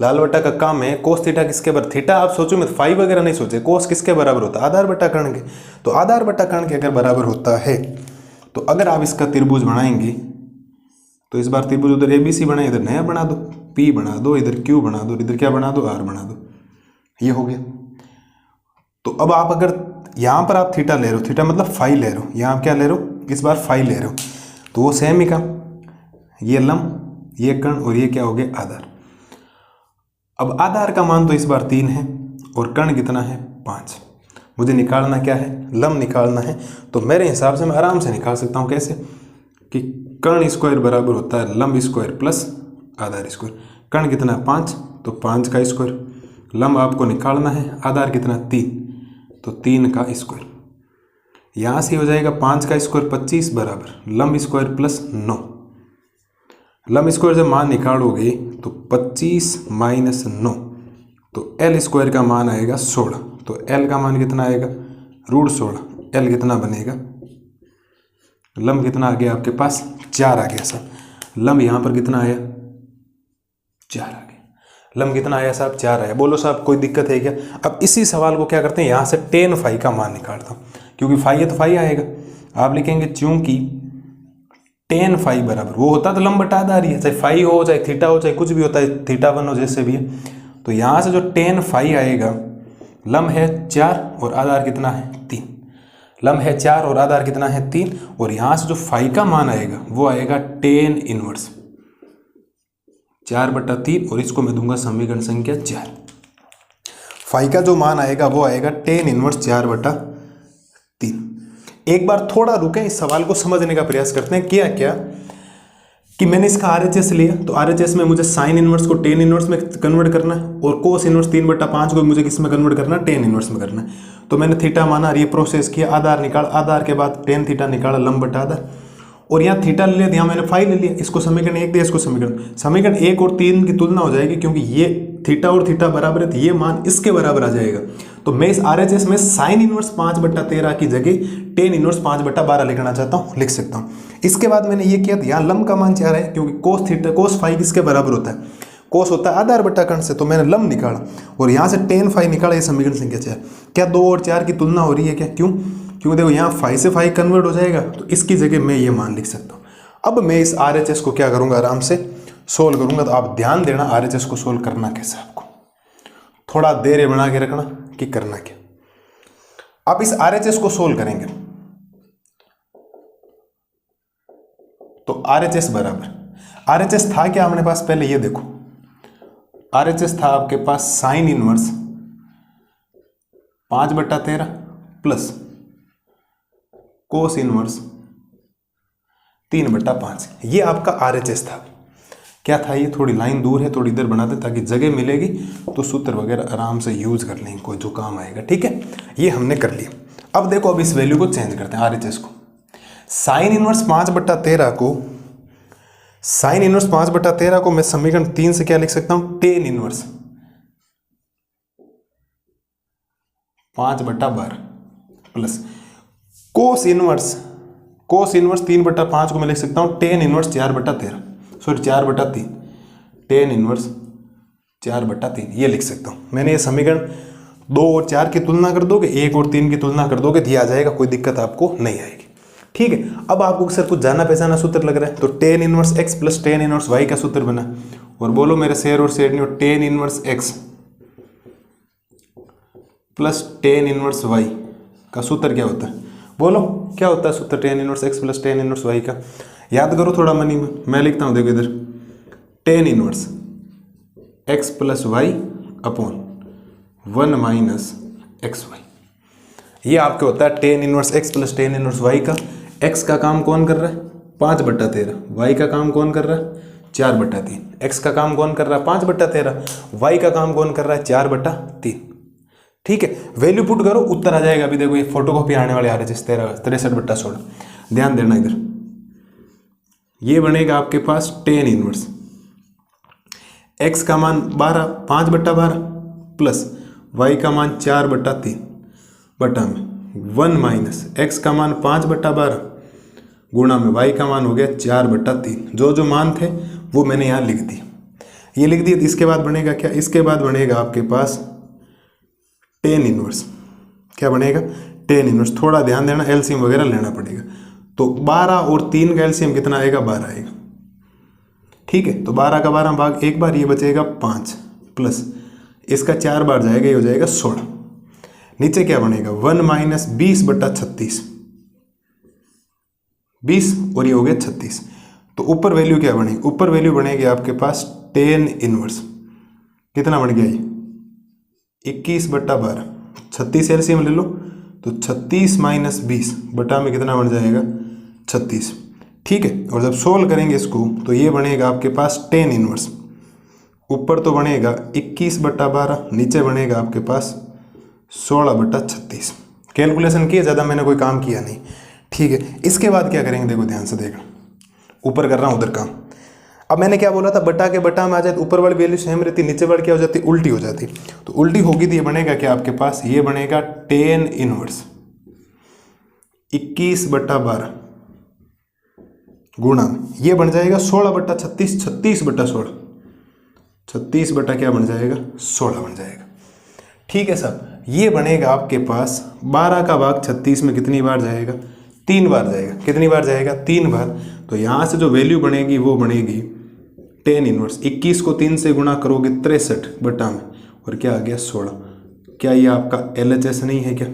लाल बटा का काम है कोस थीटा किसके बराबर, थीटा आप सोचो मत, फाई वगैरह नहीं सोचे, कोस किसके बराबर होता है आधार बटा कर्ण के। तो आधार बटा कर्ण के अगर बराबर होता है तो अगर आप इसका त्रिभुज बनाएंगे तो इस बार त्रिभुज उधर ABC बनाए, इधर नया बना दो, P बना दो, इधर Q बना दो, इधर क्या बना दो R बना दो, ये हो गया। तो अब आप अगर यहाँ पर आप थीटा ले रहे हो, थीटा मतलब फाई ले रहे हो, यहाँ आप क्या ले रहे हो इस बार फाई ले रहे हो, तो वो सेम ही का, ये लंब ये कर्ण और ये क्या हो गया आधार। अब आधार का मान तो इस बार 3 है और कर्ण कितना है 5। मुझे निकालना क्या है, लंब निकालना है। तो मेरे हिसाब से मैं आराम से निकाल सकता हूँ, कैसे कि कर्ण स्क्वायर बराबर होता है लंब स्क्वायर प्लस आधार स्क्वायर। कर्ण कितना 5, तो 5 का स्क्वायर, लंब आपको निकालना है, आधार कितना 3, तो 3 का स्क्वायर। यहाँ से हो जाएगा 5 का स्क्वायर 25 बराबर लंब स्क्वायर प्लस 9। लंब स्क्वायर जब मान निकालोगे तो 25 माइनस 9, तो एल स्क्वायर का मान आएगा 16। तो एल का मान कितना आएगा √16। एल कितना बनेगा, लंब कितना आ गया आपके पास 4 आ गया साहब। लंब यहाँ पर कितना आया 4 आ गया, लंब कितना आया साहब 4 आया। बोलो साहब कोई दिक्कत है क्या? अब इसी सवाल को क्या करते हैं, यहाँ से टेन फाई का मान निकालता हूँ, क्योंकि फाई है तो फाई आएगा। आप लिखेंगे चूंकि टेन फाई बराबर, वो होता तो लंब बटा आधार ही है, चाहे फाई हो चाहे थीटा हो चाहे कुछ भी होता है, थीटा 1 हो जैसे भी है। तो यहाँ से जो टेन फाई आएगा, लंब है 4 और आधार कितना है 3, लंब है 4 और आधार कितना है 3, और यहाँ से जो फाई का मान आएगा वो आएगा टेन इनवर्स 4/3, और इसको मैं दूंगा समीकरण संख्या 4। फाई का जो मान आएगा वो आएगा टेन इनवर्स 4/3। एक बार थोड़ा रुके, इस सवाल को समझने का प्रयास करते हैं। किया क्या कि मैंने इसका RHS लिया, तो RHS में मुझे साइन इनवर्स को टेन इनवर्स में कन्वर्ट करना है, और कोस इनवर्स 3/5 को मुझे किस में कन्वर्ट करना है टेन इनवर्स में करना है। तो मैंने थीटा माना, ये प्रोसेस किया, आधार निकाल, आधार के बाद टेन थीटा निकाला लंब बटा आधार, और यहाँ थीटा ले लिया, यहाँ मैंने फाई ले लिया। इसको समीकरण 1 दिया, इसको समीकरण 1 और 3 की तुलना हो जाएगी, क्योंकि ये थीटा और थीटा बराबर है तो ये मान इसके बराबर आ जाएगा। तो मैं इस RHS में साइन इनवर्स 5/13 की जगह टेन इनवर्स 5/12 लिखना चाहता हूँ, लिख सकता हूँ। इसके बाद मैंने ये किया, यहाँ लंब का मान 4 है, क्योंकि कोस थीटा कोस फाई किसके बराबर होता है, कोस होता है आधार बटा कर्ण से, तो मैंने लंब निकाला और यहाँ से टेन फाई निकाला, ये समीकरण संख्या 4। क्या 2 और 4 की तुलना हो रही है क्या? क्यों? क्योंकि देखो यहाँ फाई से फाई कन्वर्ट हो जाएगा, तो इसकी जगह मैं ये मान लिख सकता हूँ। अब मैं इस RHS को क्या करूँगा, आराम से सोल्व करूँगा। तो आप ध्यान देना RHS को सोल्व करना कैसे, आपको थोड़ा देर बना के रखना कि करना क्या। आप इस RHS को सोल्व करेंगे तो RHS बराबर, RHS था क्या हमारे पास, पहले ये देखो, RHS था आपके पास sine inverse 5/13 plus cos inverse 3/5, ये आपका RHS था। क्या था ये, थोड़ी लाइन दूर है, थोड़ी इधर बना दे ताकि जगह मिलेगी तो सूत्र वगैरह आराम से यूज कर लेंगे, कोई जो काम आएगा, ठीक है। ये हमने कर लिया। अब देखो, अब इस वैल्यू को चेंज करते हैं RHS को। साइन इनवर्स 5/13 को साइन इनवर्स 5/13 को मैं समीकरण 3 से क्या लिख सकता हूं, tan inverse 5/12 plus cos inverse 3/5 को मैं लिख सकता हूं tan inverse 4/13, sorry 4/3, tan inverse 4/3 ये लिख सकता हूं। मैंने ये समीकरण 2 और 4 की तुलना कर दोगे, 1 और 3 की तुलना कर दोगे, दिया जाएगा, कोई दिक्कत आपको नहीं आएगी। ठीक है, अब आपको सर कुछ जाना पहचाना सूत्र लग रहा है, तो tan inverse x plus tan inverse Y का सूत्र बना, और बोलो मेरे शेर और शेर नहीं, tan inverse x plus tan inverse Y का सूत्र क्या होता है, बोलो क्या होता है सूत्र tan inverse x plus tan inverse Y का, याद करो थोड़ा मनी में। मैं लिखता हूं, देखो इधर tan inverse x plus Y upon 1 minus X Y, ये आपके होता है tan inverse x plus tan inverse Y का। एक्स का काम कौन कर रहा है, 5/13, वाई का काम कौन कर रहा है, 4/3। एक्स का काम कौन कर रहा है, 5/13, वाई का काम कौन कर रहा है, 4/3। ठीक है, वैल्यू पुट करो, उत्तर आ जाएगा। अभी देखो ये फोटोकॉपी आने वाले आ रहे हैं 63/16, ध्यान देना इधर। ये बनेगा आपके पास टेन इनवर्स एक्स का मान 5/12 प्लस वाई का मान 4/3 बटा में 1 माइनस एक्स का मान 5/12 गुणा में वाई का मान हो गया 4/3। जो मान थे वो मैंने यहाँ लिख दिए, ये लिख दिए। इसके बाद बनेगा क्या, इसके बाद बनेगा आपके पास टेन इनवर्स, क्या बनेगा, टेन इनवर्स। थोड़ा ध्यान देना, एलसीएम वगैरह लेना पड़ेगा। तो 12 और 3 का एलसीएम कितना आएगा, 12 आएगा। ठीक है, तो 12 का 12 भाग एक बार, ये बचेगा 5 प्लस इसका 4 बार जाएगा, ये हो जाएगा 16। नीचे क्या बनेगा, 1 माइनस 20/36, 20 और ये हो गया 36। तो ऊपर वैल्यू क्या बनेगी, ऊपर वैल्यू बनेगी आपके पास टेन इनवर्स, कितना बन गया ये 21/12, 36 एलसीएम ले लो, तो 36 माइनस 20 बटा में कितना बन जाएगा 36। ठीक है, और जब सोल्व करेंगे इसको तो ये बनेगा आपके पास टेन इनवर्स, ऊपर तो बनेगा 21/12, नीचे बनेगा आपके पास 16/36। कैलकुलेशन किए, ज़्यादा मैंने कोई काम किया नहीं। ठीक है, इसके बाद क्या करेंगे, देखो ध्यान से देखना, ऊपर कर रहा हूँ उधर काम। अब मैंने क्या बोला था, बटा के बटा में आ जाए तो ऊपर वाली वैल्यू सेम रहती, नीचे वाली क्या हो जाती, उल्टी हो जाती। तो उल्टी होगी तो ये बनेगा क्या आपके पास, ये बनेगा टेन इनवर्स 21/12 गुणा में ये बन जाएगा 16/36, 36/16, 36 बटा क्या बन जाएगा 16 बन जाएगा। ठीक है साहब, ये बनेगा आपके पास 12 का भाग 36 में कितनी बार जाएगा, 3 बार जाएगा। कितनी बार जाएगा, 3 बार। तो यहाँ से जो वैल्यू बनेगी वो बनेगी टेन इनवर्स, 21 को 3 से गुणा करोगे 63 बटा में, और क्या आ गया 16। क्या ये आपका LHS नहीं है क्या,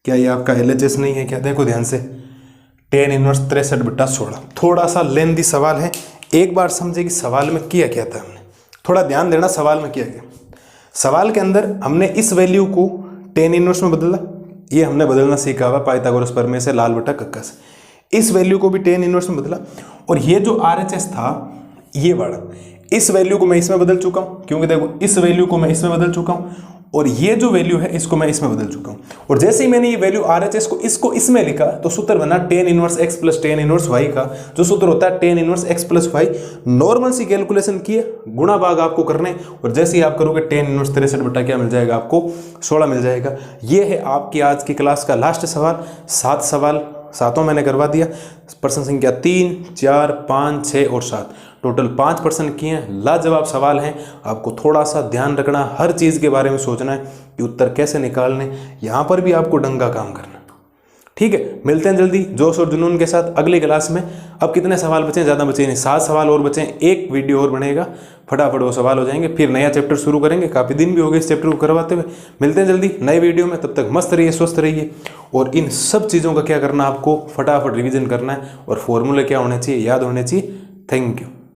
क्या ये आपका LHS नहीं है क्या, देखो ध्यान से, टेन इनवर्स 63/16। थोड़ा सा लेंदी सवाल है, एक बार समझे कि सवाल में किया क्या था हमने, थोड़ा ध्यान देना सवाल में किया गया। सवाल के अंदर हमने इस वैल्यू को टेन इनवर्स में बदला, ये हमने बदलना सीखा हुआ पाइथागोरस प्रमेय से, लाल बटा कक्का से। इस वैल्यू को भी टेन इनवर्स में बदला, और ये जो RHS था ये वाला, इस वैल्यू को मैं इसमें बदल चुका हूं, क्योंकि देखो इस वैल्यू को मैं इसमें बदल चुका हूं, और ये जो वैल्यू है इसको मैं इसमें बदल चुका हूं। और जैसे ही मैंने ये वैल्यू RHS को इसको इसमें लिखा तो सूत्र बना tan inverse x plus tan inverse Y का, जो सूत्र होता है tan inverse x plus y. Normal सी कैलकुलेशन किए, गुणा भाग आपको करने, और जैसे ही आप करोगे टेन इनवर्स 63 बटा क्या मिल जाएगा आपको 16 मिल जाएगा। ये है आपकी आज की क्लास का लास्ट सवाल। 7 सवाल, सातों मैंने करवा दिया। प्रश्न संख्या 3, 4, 5, 6 और 7, टोटल 5 प्रश्न किए हैं। लाजवाब सवाल हैं। आपको थोड़ा सा ध्यान रखना, हर चीज़ के बारे में सोचना है कि उत्तर कैसे निकालने, यहाँ पर भी आपको डंगा काम करना। ठीक है, मिलते हैं जल्दी जोश और जुनून के साथ अगली क्लास में। अब कितने सवाल बचे, ज़्यादा बचे नहीं, 7 सवाल और बचे, एक वीडियो और बनेगा, फटाफट वो सवाल हो जाएंगे, फिर नया चैप्टर शुरू करेंगे। काफ़ी दिन भी हो गए इस चैप्टर को करवाते हुए। मिलते हैं जल्दी नए वीडियो में, तब तक मस्त रहिए, स्वस्थ रहिए। और इन सब चीज़ों का क्या करना, आपको फटाफट रिविजन करना है, और फॉर्मूले क्या होने चाहिए, याद होने चाहिए। Thank you.